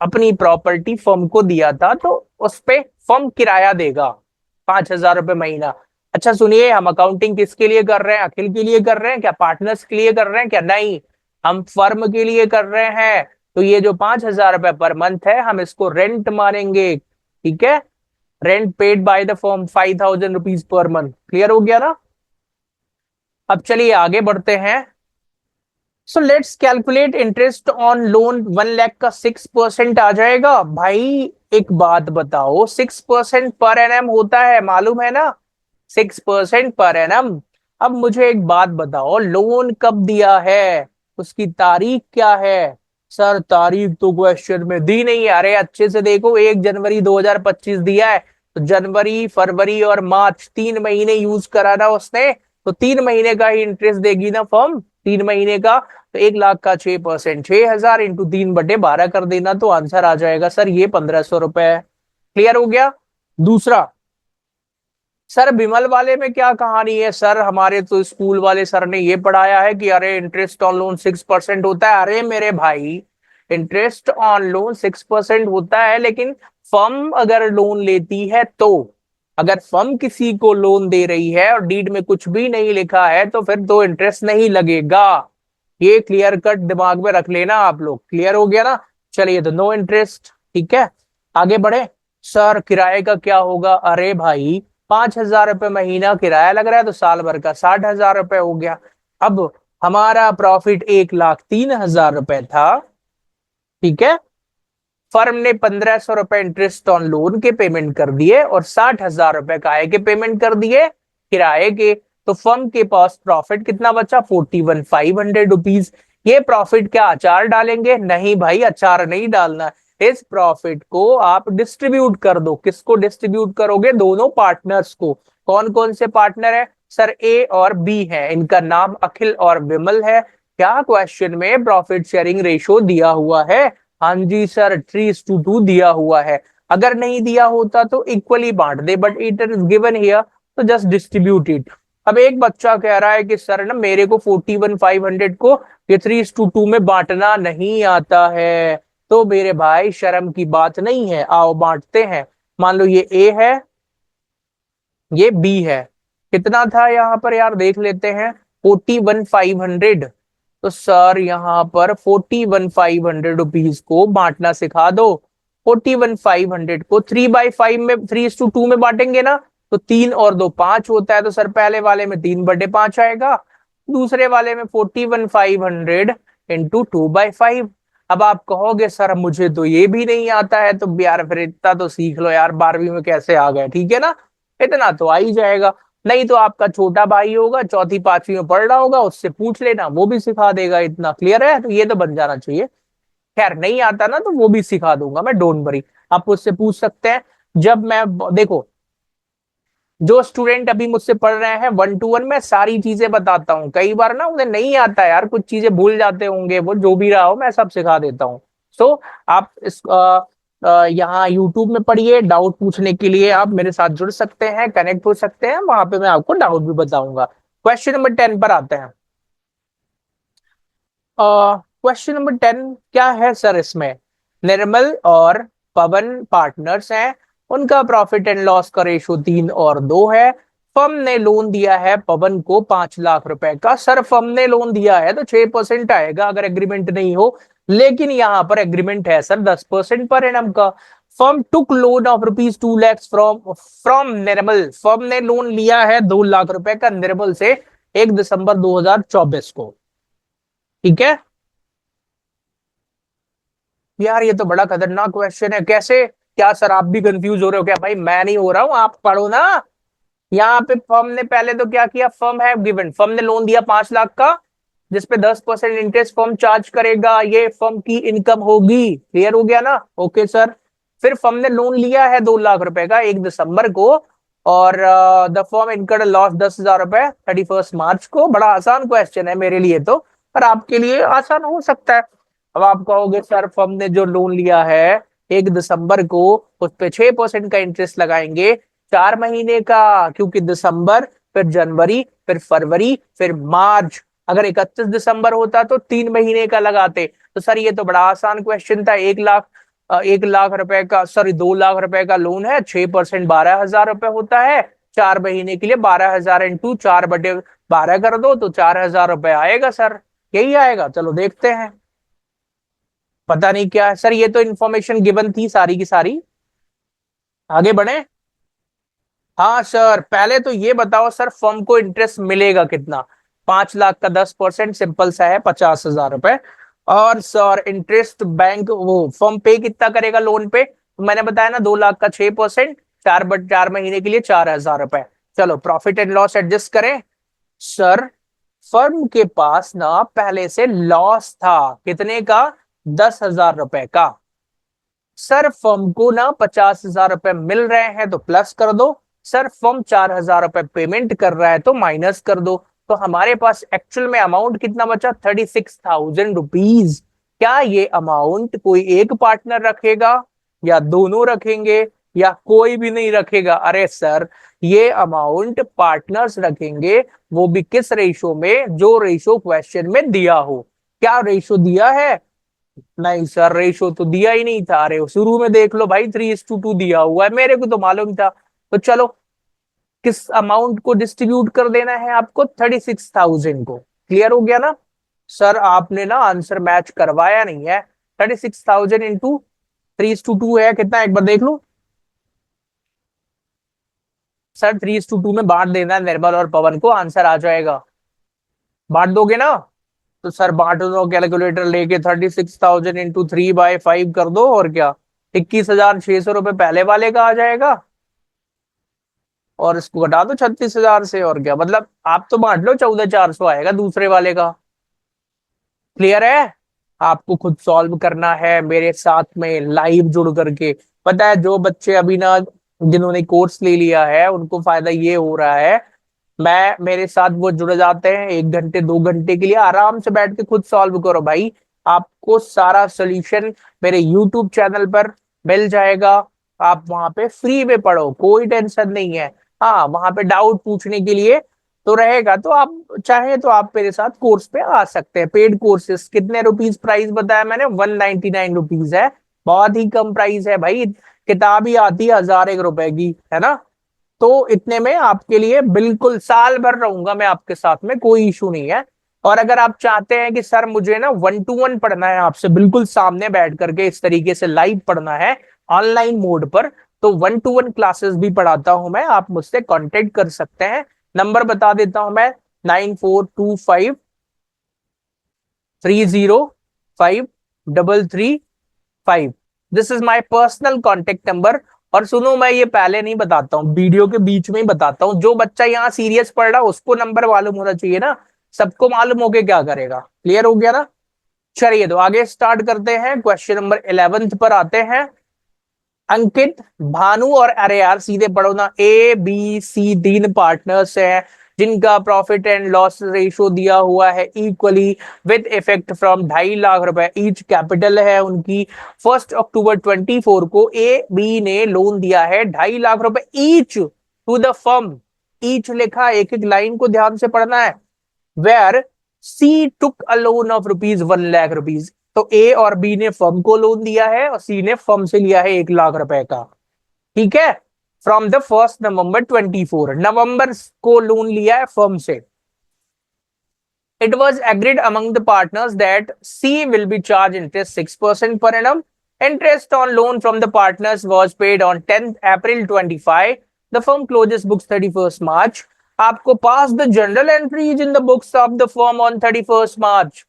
अपनी प्रॉपर्टी फर्म को दिया था, तो उस पे फर्म किराया देगा 5,000 रुपए महीना। अच्छा सुनिए, हम अकाउंटिंग किसके लिए कर रहे हैं? अखिल के लिए कर रहे हैं क्या? पार्टनर्स के लिए कर रहे हैं क्या? नहीं, हम फर्म के लिए कर रहे हैं। तो ये जो 5,000 रुपए पर मंथ है, हम इसको रेंट मानेंगे, ठीक है। Rent paid by the firm ₹5,000 per month. Clear हो गया ना। अब चलिए आगे बढ़ते हैं। So let's calculate interest on loan 1 lakh का 6% आ जाएगा। भाई एक बात बताओ, 6% पर एनम होता है, मालूम है ना, 6% पर एनम। अब मुझे एक बात बताओ, लोन कब दिया है, उसकी तारीख क्या है? सर तारीख तो क्वेश्चन में दी नहीं है। अरे अच्छे से देखो, 1 जनवरी 2025 दिया है, तो जनवरी फरवरी और मार्च 3 महीने यूज करा ना उसने, तो 3 महीने का ही इंटरेस्ट देगी ना फर्म, 3 महीने का। तो 1 लाख का 6%, 6,000 इंटू 3/12 कर देना, तो आंसर आ जाएगा सर ये 1,500 रुपए है। क्लियर हो गया। दूसरा, सर विमल वाले में क्या कहानी है? सर हमारे तो स्कूल वाले सर ने ये पढ़ाया है कि अरे इंटरेस्ट ऑन लोन 6% होता है। अरे मेरे भाई, इंटरेस्ट ऑन लोन 6% होता है, लेकिन फर्म अगर लोन लेती है तो, अगर फर्म किसी को लोन दे रही है और डीड में कुछ भी नहीं लिखा है तो फिर तो इंटरेस्ट नहीं लगेगा। ये क्लियर कट दिमाग में रख लेना आप लोग। क्लियर हो गया ना। चलिए, तो नो इंटरेस्ट, ठीक है। आगे बढ़े। सर किराए का क्या होगा? अरे भाई 5,000 रुपए महीना किराया लग रहा है, तो साल भर का 60,000 रुपए हो गया। अब हमारा प्रॉफिट 1,03,000 रुपए था, ठीक है। फर्म ने 1,500 रुपए इंटरेस्ट ऑन लोन के पेमेंट कर दिए और 60,000 रुपए काय के पेमेंट कर दिए, किराए के। तो फर्म के पास प्रॉफिट कितना बचा? 41,500 रुपीज। ये प्रॉफिट क्या अचार डालेंगे? नहीं भाई, अचार नहीं डालना। इस प्रॉफिट को आप डिस्ट्रीब्यूट कर दो। किसको डिस्ट्रीब्यूट करोगे? दोनों पार्टनर्स को। कौन कौन से पार्टनर है सर? ए और बी है, इनका नाम अखिल और विमल है। क्या क्वेश्चन में प्रॉफिट शेयरिंग रेशियो दिया हुआ है? हाँ जी सर, 3:2 दिया हुआ है। अगर नहीं दिया होता तो इक्वली बांट दे, but it is given here तो जस्ट डिस्ट्रीब्यूट इट। अब एक बच्चा कह रहा है कि सर ना मेरे को 41,500 को ये 3:2 में बांटना नहीं आता है। तो मेरे भाई शर्म की बात नहीं है, आओ बांटते हैं। मान लो ये ए है, ये बी है। कितना था यहाँ पर यार, देख लेते हैं। 41,500। तो सर यहाँ पर 41,500 रुपीज को बांटना सिखा दो। 41,500 को 3/5 में, 3:2 में बांटेंगे ना, तो 3 और 2 5 होता है। तो सर पहले वाले में 3/5 आएगा, दूसरे वाले में 41,500 इंटू 2/5। अब आप कहोगे सर मुझे तो ये भी नहीं आता है, तो यार फिर इतना तो सीख लो यार, 12वीं में कैसे आ गए, ठीक है ना? इतना तो आ ही जाएगा। नहीं तो आपका छोटा भाई होगा, चौथी पांचवी में पढ़ रहा होगा, उससे पूछ लेना, वो भी सिखा देगा। इतना क्लियर है? तो ये तो बन जाना चाहिए। खैर नहीं आता ना तो वो भी सिखा दूंगा मैं, डोंट वरी। आप मुझसे पूछ सकते हैं। जब मैं देखो, जो स्टूडेंट अभी मुझसे पढ़ रहे हैं 1 to 1 में सारी चीजें बताता हूँ। कई बार ना उन्हें नहीं आता यार, कुछ चीजें भूल जाते होंगे, वो जो भी रहा हो मैं सब सिखा देता हूँ। सो आप इस यहाँ यूट्यूब में पढ़िए, डाउट पूछने के लिए आप मेरे साथ जुड़ सकते हैं, कनेक्ट हो सकते हैं, वहां पे मैं आपको डाउट भी बताऊंगा। क्वेश्चन नंबर 10 पर आते हैं। क्वेश्चन नंबर 10 क्या है सर? इसमें निर्मल और पवन पार्टनर्स हैं, उनका प्रॉफिट एंड लॉस का रेशो 3 और 2 है। फर्म ने लोन दिया है पवन को 5 लाख रुपए का। सर फर्म ने लोन दिया है तो 6% आएगा अगर एग्रीमेंट नहीं हो, लेकिन यहाँ पर एग्रीमेंट है सर 10% पर एनम का। Firm took loan of ₹2 lakh from from Nirmal. Firm ने लोन लिया है 2 लाख रुपए का निर्मल से 1 दिसंबर 2024 को। ठीक है यार, ये तो बड़ा खतरनाक क्वेश्चन है। कैसे? क्या सर आप भी कंफ्यूज हो रहे हो क्या? भाई मैं नहीं हो रहा हूं, आप पढ़ो ना। यहाँ पे फर्म ने पहले तो क्या किया, फर्म है गिवन, फर्म ने लोन दिया 5 लाख का, जिसपे 10% इंटरेस्ट फर्म चार्ज करेगा, ये फर्म की इनकम होगी। क्लियर हो गया ना? Okay sir. फिर फर्म ने लोन लिया है 2 लाख रुपए का 1 दिसंबर को, और द फर्म इनकर्ड लॉस 10,000 रुपए 31 मार्च को। बड़ा आसान क्वेश्चन है मेरे लिए तो, पर आपके लिए आसान हो सकता है। अब आप कहोगे सर फर्म ने जो लोन लिया है 1 दिसंबर को, उस पे 6% का इंटरेस्ट लगाएंगे 4 महीने का, क्योंकि दिसंबर, फिर जनवरी, फिर फरवरी, फिर मार्च। अगर 31 दिसंबर होता तो 3 महीने का लगाते। तो सर ये तो बड़ा आसान क्वेश्चन था। 1 लाख रुपए का, सॉरी 2 लाख रुपए का लोन है, 6% 12,000 रुपए होता है। 4 महीने के लिए 12,000 इंटू 4/12 कर दो तो 4,000 रुपए आएगा सर। यही आएगा। चलो देखते हैं। पता नहीं क्या है सर, ये तो इन्फॉर्मेशन गिवन थी सारी की सारी। आगे बढ़े। हाँ सर, पहले तो ये बताओ सर फर्म को इंटरेस्ट मिलेगा कितना? 5 लाख का 10%, सिंपल सा है, 50,000 रुपए। और सर इंटरेस्ट बैंक वो फर्म पे कितना करेगा लोन पे? तो मैंने बताया ना 2 लाख का 6%, 4/4 महीने के लिए 4,000 रुपए। चलो प्रॉफिट एंड लॉस एडजस्ट करें। सर फर्म के पास ना पहले से लॉस था, कितने का? 10,000 रुपए का। सर फर्म को ना 50,000 रुपए मिल रहे हैं तो प्लस कर दो। सर फर्म 4,000 रुपए पेमेंट कर रहा है तो माइनस कर दो। तो हमारे पास एक्चुअल में अमाउंट कितना बचा? 36,000 रुपीज। क्या ये अमाउंट कोई एक पार्टनर रखेगा, या दोनों रखेंगे, या कोई भी नहीं रखेगा? अरे सर ये अमाउंट पार्टनर्स रखेंगे, वो भी किस रेशो में? जो रेशो क्वेश्चन में दिया हो। क्या रेशो दिया है? नहीं सर रेशो तो दिया ही नहीं था। अरे शुरू में देख लो भाई, 3:2 दिया हुआ है, मेरे को तो मालूम था। तो चलो, किस अमाउंट को डिस्ट्रीब्यूट कर देना है आपको? 36,000 को। क्लियर हो गया ना? सर आपने ना आंसर मैच करवाया नहीं है। 36,000 इंटू 3:2 है कितना, एक बार देख लो। सर 3:2 में बांट देना है निर्मल और पवन को, आंसर आ जाएगा। बांट दोगे ना? तो सर बांट दो, कैलकुलेटर लेके 36,000 इंटू 3/5 कर दो, और क्या, 21,600 रुपए पहले वाले का आ जाएगा, और इसको घटा दो 36,000 से, और क्या मतलब। आप तो बांट लो, 14,400 आएगा दूसरे वाले का। क्लियर है? आपको खुद सॉल्व करना है मेरे साथ में लाइव जुड़ करके। पता है जो बच्चे अभी ना जिन्होंने कोर्स ले लिया है उनको फायदा ये हो रहा है, मैं मेरे साथ वो जुड़ जाते हैं 1 घंटे 2 घंटे के लिए, आराम से बैठ के खुद सॉल्व करो भाई। आपको सारा सोल्यूशन मेरे यूट्यूब चैनल पर मिल जाएगा। आप वहां पे फ्री में पढ़ो, कोई टेंशन नहीं है। हाँ, वहां पे डाउट पूछने के लिए तो रहेगा, तो आप चाहे तो आप मेरे साथ कोर्स पे आ सकते हैं। पेड कोर्सेज कितने रुपीस प्राइस बताया मैंने, 199 रुपीज है। बहुत ही कम प्राइस है भाई। किताब ही आती है 1001 रुपए की, है ना। तो इतने में आपके लिए बिल्कुल साल भर रहूंगा मैं आपके साथ में, कोई इशू नहीं है। और अगर आप चाहते हैं कि सर मुझे ना 1 to 1 पढ़ना है आपसे, बिल्कुल सामने बैठ करके इस तरीके से लाइव पढ़ना है ऑनलाइन मोड पर, तो 1 to 1 क्लासेस भी पढ़ाता हूं मैं, आप मुझसे कांटेक्ट कर सकते हैं। नंबर बता देता हूं मैं, 9425305335। This is my personal contact number. और सुनो, मैं ये पहले नहीं बताता हूँ, वीडियो के बीच में ही बताता हूँ। जो बच्चा यहाँ सीरियस पढ़ रहा है उसको नंबर मालूम होना चाहिए ना, सबको मालूम होके क्या करेगा। क्लियर हो गया ना। चलिए तो आगे स्टार्ट करते हैं, क्वेश्चन नंबर 11 पर आते हैं। अंकित, भानु और अरे यार सीधे पढ़ो ना। ए बी सी 3 पार्टनर्स हैं जिनका प्रॉफिट एंड लॉस रेशियो दिया हुआ है equally with effect from 2.5 lakh रुपए ईच। कैपिटल है उनकी 1 अक्टूबर 24 को ए बी ने लोन दिया है 2.5 लाख रुपए each to the firm. Each लिखा, एक एक लाइन को ध्यान से पढ़ना है। Where C took a loan of rupees 1 lakh rupees. तो ए और बी ने फर्म को लोन दिया है और सी ने फर्म से लिया है 1 लाख रुपए का। ठीक है। फ्रॉम द 1 नवंबर 24, नवंबर को लोन लिया है फर्म से। It was agreed among the partners that C will be charged interest 6% per annum. Interest on loan from the partners was paid on 10th April 25. The firm closes books 31st March. आपको pass the journal entries in the books of the firm on 31st March.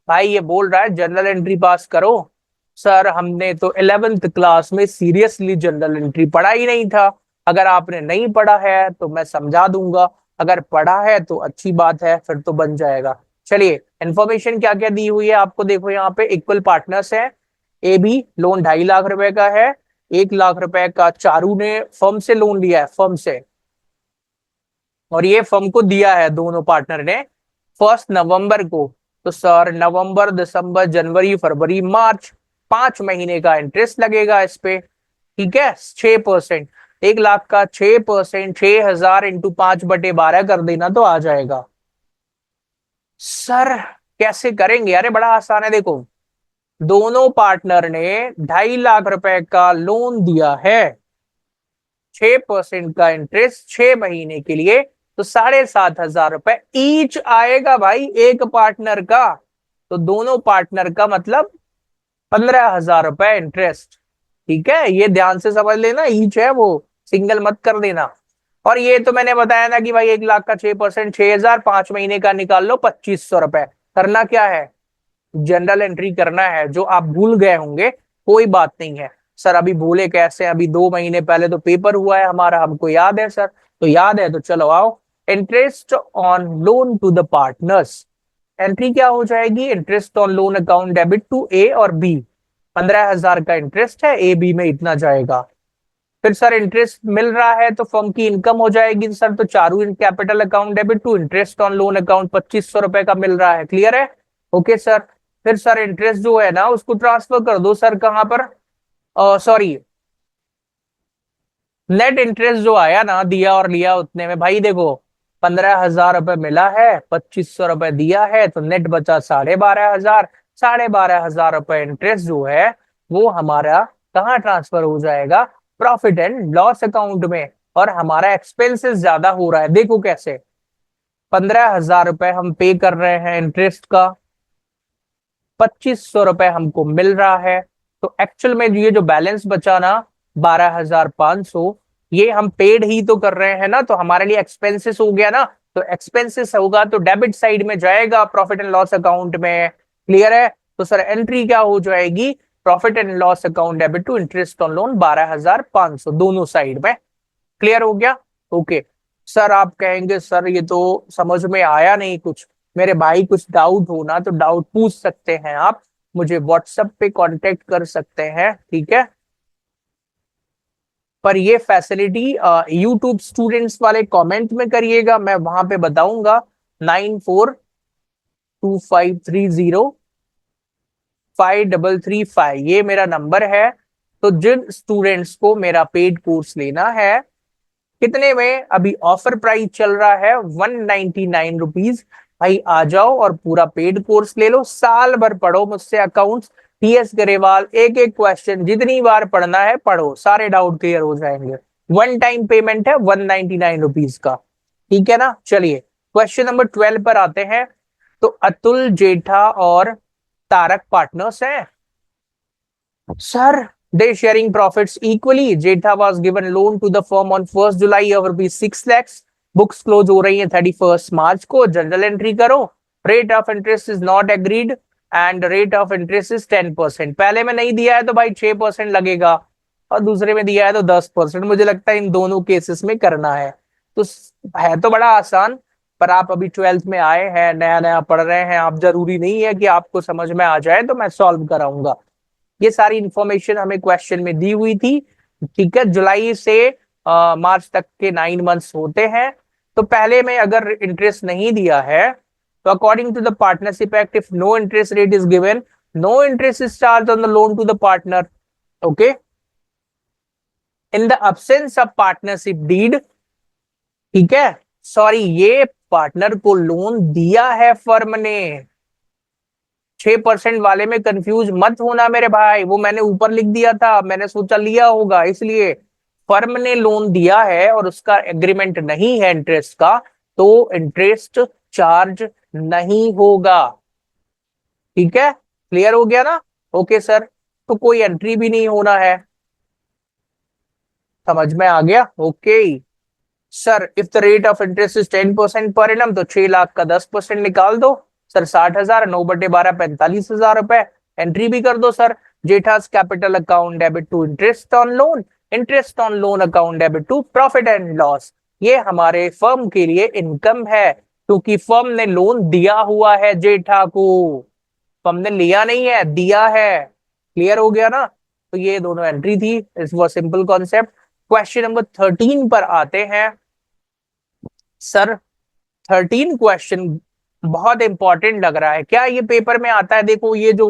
भाई ये बोल रहा है general entry पास करो। Sir हमने तो 11th class में सीरियसली जनरल एंट्री पढ़ा ही नहीं था। अगर आपने नहीं पढ़ा है तो मैं समझा दूंगा, अगर पढ़ा है तो अच्छी बात है, फिर तो बन जाएगा। चलिए, इंफॉर्मेशन क्या क्या दी हुई है आपको देखो, यहाँ पे इक्वल पार्टनर्स है। ए बी लोन 2.5 लाख रुपए का है, 1 लाख रुपए का चारू ने फर्म से लोन लिया है, फर्म से, और ये फर्म को दिया है दोनों पार्टनर ने 1 नवंबर को। तो सर नवंबर दिसंबर जनवरी फरवरी मार्च 5 महीने का इंटरेस्ट लगेगा इस पे। ठीक है, 6%। 1 लाख का 6%, 6,000 इंटू 5/12 कर देना तो आ जाएगा। सर कैसे करेंगे, अरे बड़ा आसान है, देखो दोनों पार्टनर ने 2.5 लाख रुपए का लोन दिया है, 6% का इंटरेस्ट 6 महीने के लिए, तो 7,500 रुपए ईच आएगा भाई एक पार्टनर का। तो दोनों पार्टनर का मतलब 15,000 रुपए इंटरेस्ट। ठीक है, ये ध्यान से समझ लेना, ईच है वो, सिंगल मत कर देना। और ये तो मैंने बताया ना कि भाई 1 लाख का 6%, 6,000, 5 महीने का निकाल लो 2,500 रुपए। करना क्या है, जनरल एंट्री करना है। जो आप भूल गए होंगे कोई बात नहीं है। सर अभी भूले कैसे, अभी 2 महीने पहले तो पेपर हुआ है हमारा, हमको याद है सर। तो याद है तो चलो आओ। Interest on loan to the partners, entry क्या हो जाएगी, interest on loan account debit to A और बी। 15,000 का इंटरेस्ट है, ए बी में इतना जाएगा। फिर सर इंटरेस्ट मिल रहा है तो फर्म की इनकम हो जाएगी सर, तो Charu in capital account debit to interest on loan account 2,500 रुपए का मिल रहा है। क्लियर है, ओके सर। फिर सर इंटरेस्ट जो है ना उसको ट्रांसफर कर दो सर, कहां पर, सॉरी, नेट इंटरेस्ट जो आया ना दिया और लिया उतने में, भाई देखो 15,000 रुपए मिला है, 2,500 रुपए दिया है, तो नेट बचा 12,500। 12,500 रुपए इंटरेस्ट जो है वो हमारा कहाँ ट्रांसफर हो जाएगा, प्रॉफिट एंड लॉस अकाउंट में। और हमारा एक्सपेंसेस ज्यादा हो रहा है, देखो कैसे, 15,000 रुपए हम पे कर रहे हैं इंटरेस्ट का, 2,500 रुपए हमको मिल रहा है, तो एक्चुअल में ये जो बैलेंस बचा ना 12,500, ये हम पेड ही तो कर रहे हैं ना, तो हमारे लिए एक्सपेंसेस हो गया ना। तो एक्सपेंसेस होगा तो डेबिट साइड में जाएगा प्रॉफिट एंड लॉस अकाउंट में। क्लियर है, तो सर एंट्री क्या हो जाएगी, profit and loss account debit to interest on loan 12,500 दोनों साइड में। क्लियर हो गया, ओके। सर आप कहेंगे सर ये तो समझ में आया नहीं कुछ, मेरे भाई कुछ डाउट हो ना तो डाउट पूछ सकते हैं आप। मुझे व्हाट्सएप पे कांटेक्ट कर सकते हैं, ठीक है। पर ये फैसिलिटी यूट्यूब स्टूडेंट्स वाले कमेंट में करिएगा, मैं वहां पे बताऊंगा। 9425305335 ये मेरा नंबर है। तो जिन स्टूडेंट्स को मेरा पेड कोर्स लेना है, कितने में अभी ऑफर प्राइस चल रहा है, 199 रुपीज। भाई आ जाओ और पूरा पेड कोर्स ले लो, साल भर पढ़ो मुझसे अकाउंट्स। टीएस ग्रेवाल, एक एक क्वेश्चन जितनी बार पढ़ना है पढ़ो, सारे डाउट क्लियर हो जाएंगे। वन टाइम पेमेंट है 199 रुपीज का, ठीक है ना। चलिए क्वेश्चन नंबर 12 पर आते हैं। तो अतुल जेठा और तारक पार्टनर्स हैं sir. They sharing profits equally. Jetha was given loan to the firm on 1st July of rupees 6 lakhs. Books close हो रही है 31st मार्च को। जनरल एंट्री करो। Rate of interest is not agreed and rate of interest is 10%। पहले में नहीं दिया है तो भाई 6% लगेगा, और दूसरे में दिया है तो 10%। मुझे लगता है इन दोनों केसेस में करना है। तो है तो बड़ा आसान, पर आप अभी 12th में आए हैं, नया नया पढ़ रहे हैं आप, जरूरी नहीं है कि आपको समझ में आ जाए तो मैं सॉल्व कराऊंगा। ये सारी इंफॉर्मेशन हमें क्वेश्चन में दी हुई थी, ठीक है। जुलाई से मार्च तक के 9 मंथ्स होते हैं। तो पहले में अगर इंटरेस्ट नहीं दिया है, तो according to the partnership act, if no interest rate is given, no interest is charge on the loan to the partner. Okay, in the absence of partnership deed, ठीक है। सॉरी, ये पार्टनर को loan दिया है firm ने। 6% वाले में confuse मत होना मेरे भाई, वो मैंने ऊपर लिख दिया था, मैंने सोचा लिया होगा, इसलिए फर्म ने लोन दिया है और उसका एग्रीमेंट नहीं है इंटरेस्ट का, तो इंटरेस्ट चार्ज नहीं होगा, ठीक है। क्लियर हो गया ना। ओके सर, तो कोई एंट्री भी नहीं होना है, समझ में आ गया। Okay sir, if the rate of interest is 10% per annum, तो 6 लाख का 10% निकाल दो सर। 60,000, 9/12 45,000 रुपए। एंट्री भी कर दो सर। जेठास capital account debit to interest on loan, interest on loan account debit to profit and loss. ये हमारे फर्म के लिए इनकम है, क्योंकि फर्म ने लोन दिया हुआ है जेठा को। फर्म ने लिया नहीं है, दिया है। क्लियर हो गया ना। तो ये दोनों एंट्री थी, इस वो सिंपल कॉन्सेप्ट। क्वेश्चन नंबर 13 पर आते हैं सर। 13 क्वेश्चन बहुत इंपॉर्टेंट लग रहा है, क्या ये पेपर में आता है? देखो ये जो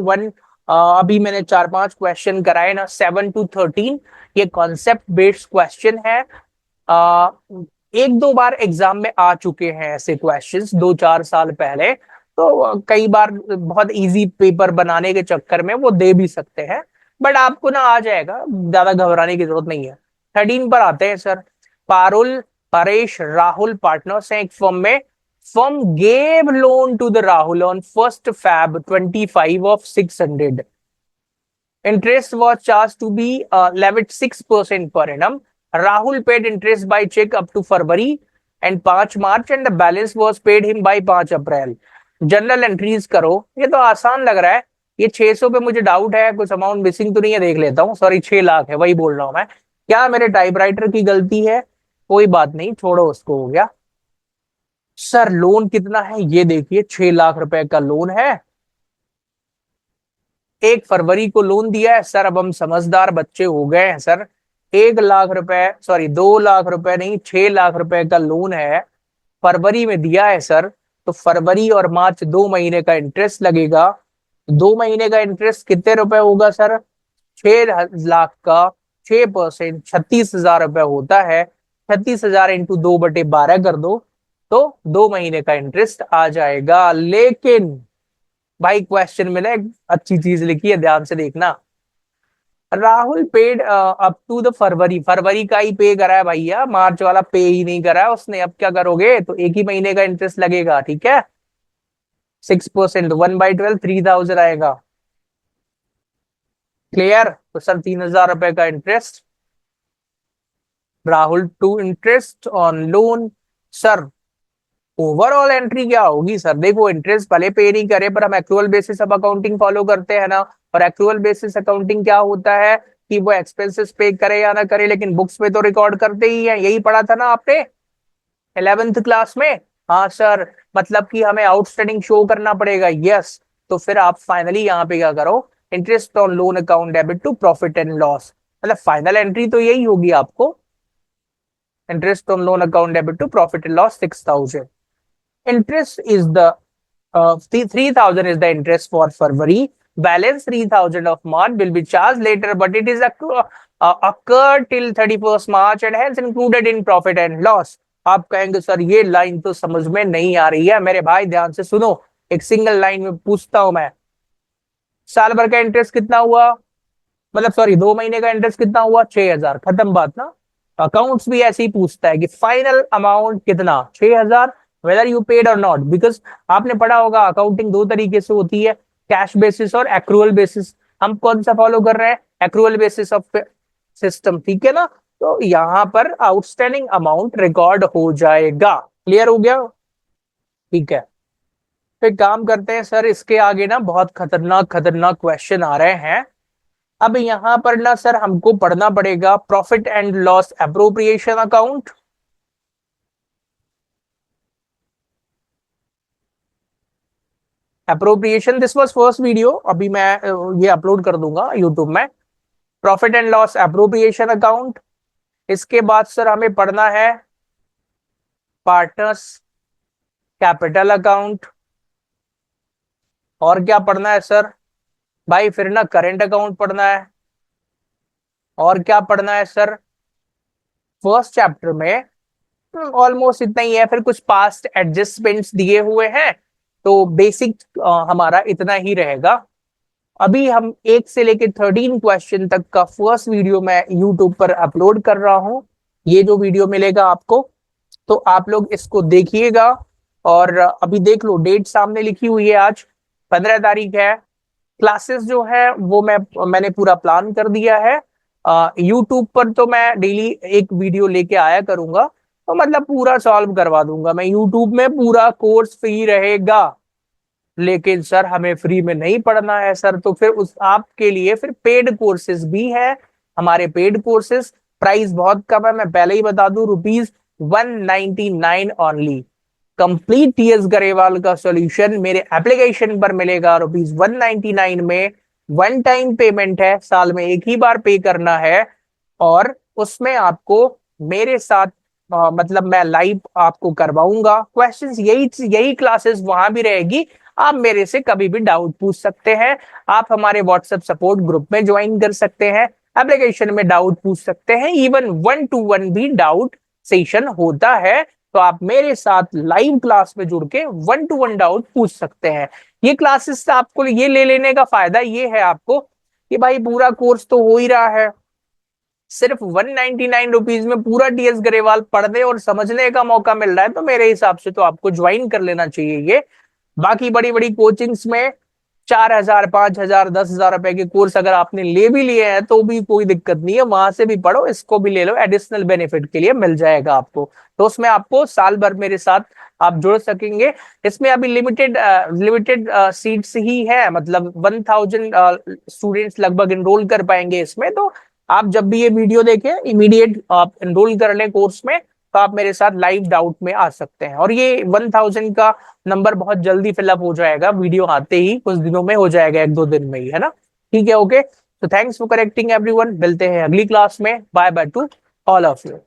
अभी मैंने 4-5 क्वेश्चन कराए ना, 7 to 13, ये कॉन्सेप्ट बेस्ड क्वेश्चन है। आ, एक दो बार एग्जाम में आ चुके हैं ऐसे क्वेश्चंस, 2-4 साल पहले। तो कई बार बहुत इजी पेपर बनाने के चक्कर में वो दे भी सकते हैं, बट आपको ना आ जाएगा, ज्यादा घबराने की जरूरत नहीं है। 13 पर आते हैं सर। पारुल, परेश, राहुल पार्टनर्स हैं एक फर्म में। Firm gave loan to the Rahul on 1st Feb 25 of 600. Interest was charged to be levied 6% per annum. Rahul paid interest by check up to February and 5 March and the balance was paid him by 5 April. General entries करो। ये तो आसान लग रहा है। ये 600 पे मुझे डाउट है, कुछ अमाउंट मिसिंग तो नहीं है, देख लेता हूँ। सॉरी 6 लाख है, वही बोल रहा हूँ मैं। क्या मेरे टाइपराइटर की गलती है? कोई बात नहीं, छोड़ो उसको, हो गया। सर लोन कितना है ये देखिए, 6 लाख रुपए का लोन है। 1 फरवरी को लोन दिया है सर। अब हम समझदार बच्चे हो गए हैं सर। 1 लाख रुपए, सॉरी 2 लाख रुपए नहीं, 6 लाख रुपए का लोन है, फरवरी में दिया है सर। तो फरवरी और मार्च 2 महीने का इंटरेस्ट लगेगा। 2 महीने का इंटरेस्ट कितने रुपए होगा सर? 6 लाख का 6%, 36,000 रुपए होता है। 36,000 इंटू 2/12 कर दो, तो 2 महीने का इंटरेस्ट आ जाएगा। लेकिन भाई क्वेश्चन में ना एक अच्छी चीज लिखी है, ध्यान से देखना। Rahul paid up to the February, फरवरी का ही पे करा है भैया, मार्च वाला पे ही नहीं करा है उसने। अब क्या करोगे? तो एक ही महीने का इंटरेस्ट लगेगा, ठीक है। 6%, 1/12 3,000 आएगा। क्लियर? तो सर 3,000 रुपए का interest, Rahul to interest on loan. Sir overall entry क्या होगी सर? देखो इंटरेस्ट भले पे नहीं करे, पर हम एक्रूअल बेसिस अब अकाउंटिंग फॉलो करते हैं ना। और एक्रूअल बेसिस अकाउंटिंग क्या होता है कि वो एक्सपेंसेस पे करे या ना करे, लेकिन बुक्स में तो रिकॉर्ड करते ही है। यही पढ़ा था ना आपने 11th क्लास में? हाँ सर, मतलब कि हमें आउटस्टैंडिंग शो करना पड़ेगा, यस। तो फिर आप फाइनली यहाँ पे क्या करो, interest on loan account debit to profit and loss, मतलब फाइनल एंट्री तो यही होगी आपको, interest on loan account debit to profit and loss 6,000. Interest is the 3,000 is the interest for February. Balance 3,000 of March will be charged later, but it is occurred till 31st March and hence included in profit and loss. आप कहेंगे sir ये line तो समझ में नहीं आ रही है, मेरे भाई ध्यान से सुनो, एक सिंगल लाइन में पूछता हूं मैं, साल भर का इंटरेस्ट कितना हुआ, मतलब सॉरी 2 महीने का इंटरेस्ट कितना हुआ, 6,000, खत्म बात ना. अकाउंट्स भी ऐसे ही पूछता है कि फाइनल अमाउंट कितना, 6,000, वेदर यू पेड और नॉट, बिकॉज आपने पढ़ा होगा अकाउंटिंग दो तरीके से होती है, कैश बेसिस और एक्रूअल बेसिस. हम कौन सा फॉलो कर रहे हैं, एक्रूअल बेसिस ऑफ सिस्टम, ठीक है ना. तो यहाँ पर आउटस्टैंडिंग अमाउंट रिकॉर्ड हो जाएगा. क्लियर हो गया, ठीक है. तो एक काम करते हैं सर, इसके आगे ना बहुत खतरनाक खतरनाक क्वेश्चन आ रहे हैं. अब यहां पर ना सर हमको पढ़ना पड़ेगा profit and loss appropriation account. Appropriation, this was first video, अभी मैं ये अपलोड कर दूंगा यूट्यूब में. Profit and loss appropriation account. इसके बाद सर हमें पढ़ना है पार्टनर्स कैपिटल अकाउंट. और क्या पढ़ना है सर भाई, फिर ना करेंट अकाउंट पढ़ना है. और क्या पढ़ना है सर, फर्स्ट चैप्टर में ऑलमोस्ट इतना ही है, फिर कुछ पास्ट एडजस्टमेंट्स दिए हुए हैं, तो बेसिक हमारा इतना ही रहेगा. अभी हम 1 से लेकर 13 क्वेश्चन तक का फर्स्ट वीडियो मैं यूट्यूब पर अपलोड कर रहा हूं. ये जो वीडियो मिलेगा आपको, तो आप लोग इसको देखिएगा. और अभी देख लो, डेट सामने लिखी हुई है, आज 15 तारीख है. क्लासेस जो है वो मैंने पूरा प्लान कर दिया है. यूट्यूब पर तो मैं डेली एक वीडियो लेके आया करूंगा, तो मतलब पूरा सॉल्व करवा दूंगा मैं यूट्यूब में, पूरा कोर्स फ्री रहेगा. लेकिन सर हमें फ्री में नहीं पढ़ना है सर, तो फिर उस आपके लिए फिर पेड कोर्सेज भी है. हमारे पेड कोर्सेज प्राइस बहुत कम है, मैं पहले ही बता दूं, ₹199 ओनली. कंप्लीट टीएस गरेवाल का सॉल्यूशन मेरे एप्लीकेशन पर मिलेगा ₹199 में. वन टाइम पेमेंट है, साल में एक ही बार पे करना है. और उसमें आपको मेरे साथ मतलब मैं लाइव आपको करवाऊंगा क्वेश्चंस, यही यही क्लासेस वहां भी रहेगी. आप मेरे से कभी भी डाउट पूछ सकते हैं. आप हमारे व्हाट्सएप सपोर्ट ग्रुप में ज्वाइन कर सकते हैं, एप्लीकेशन में डाउट पूछ सकते हैं, इवन 1-to-1 भी डाउट सेशन होता है. तो आप मेरे साथ लाइव क्लास में जुड़ के 1-to-1 डाउट पूछ सकते हैं. ये क्लासेस आपको ये ले लेने का फायदा ये है आपको कि भाई पूरा कोर्स तो हो ही रहा है, सिर्फ ₹199 में पूरा टीएस गरेवाल पढ़ने और समझने का मौका मिल रहा है, तो मेरे हिसाब से तो आपको ज्वाइन कर लेना चाहिए ये. बाकी बड़ी बड़ी कोचिंग्स में 4,000, 5,000, 10,000 रुपए के कोर्स अगर आपने ले भी लिए हैं तो भी कोई दिक्कत नहीं है, वहां से भी पढ़ो, इसको भी ले लो, एडिशनल बेनिफिट के लिए मिल जाएगा आपको. तो उसमें आपको साल भर मेरे साथ आप जुड़ सकेंगे. इसमें अभी लिमिटेड सीट्स ही है, मतलब 1,000 स्टूडेंट्स लगभग एनरोल कर पाएंगे इसमें. तो आप जब भी ये वीडियो देखें इमीडिएट आप एनरोल कर लें कोर्स में, तो आप मेरे साथ लाइव डाउट में आ सकते हैं. और ये 1,000 का नंबर बहुत जल्दी फिलअप हो जाएगा, वीडियो आते ही कुछ दिनों में हो जाएगा, 1-2 दिन में ही, है ना. ठीक है, ओके. तो थैंक्स फॉर करेक्टिंग एवरीवन, मिलते हैं अगली क्लास में. Bye bye to all of you.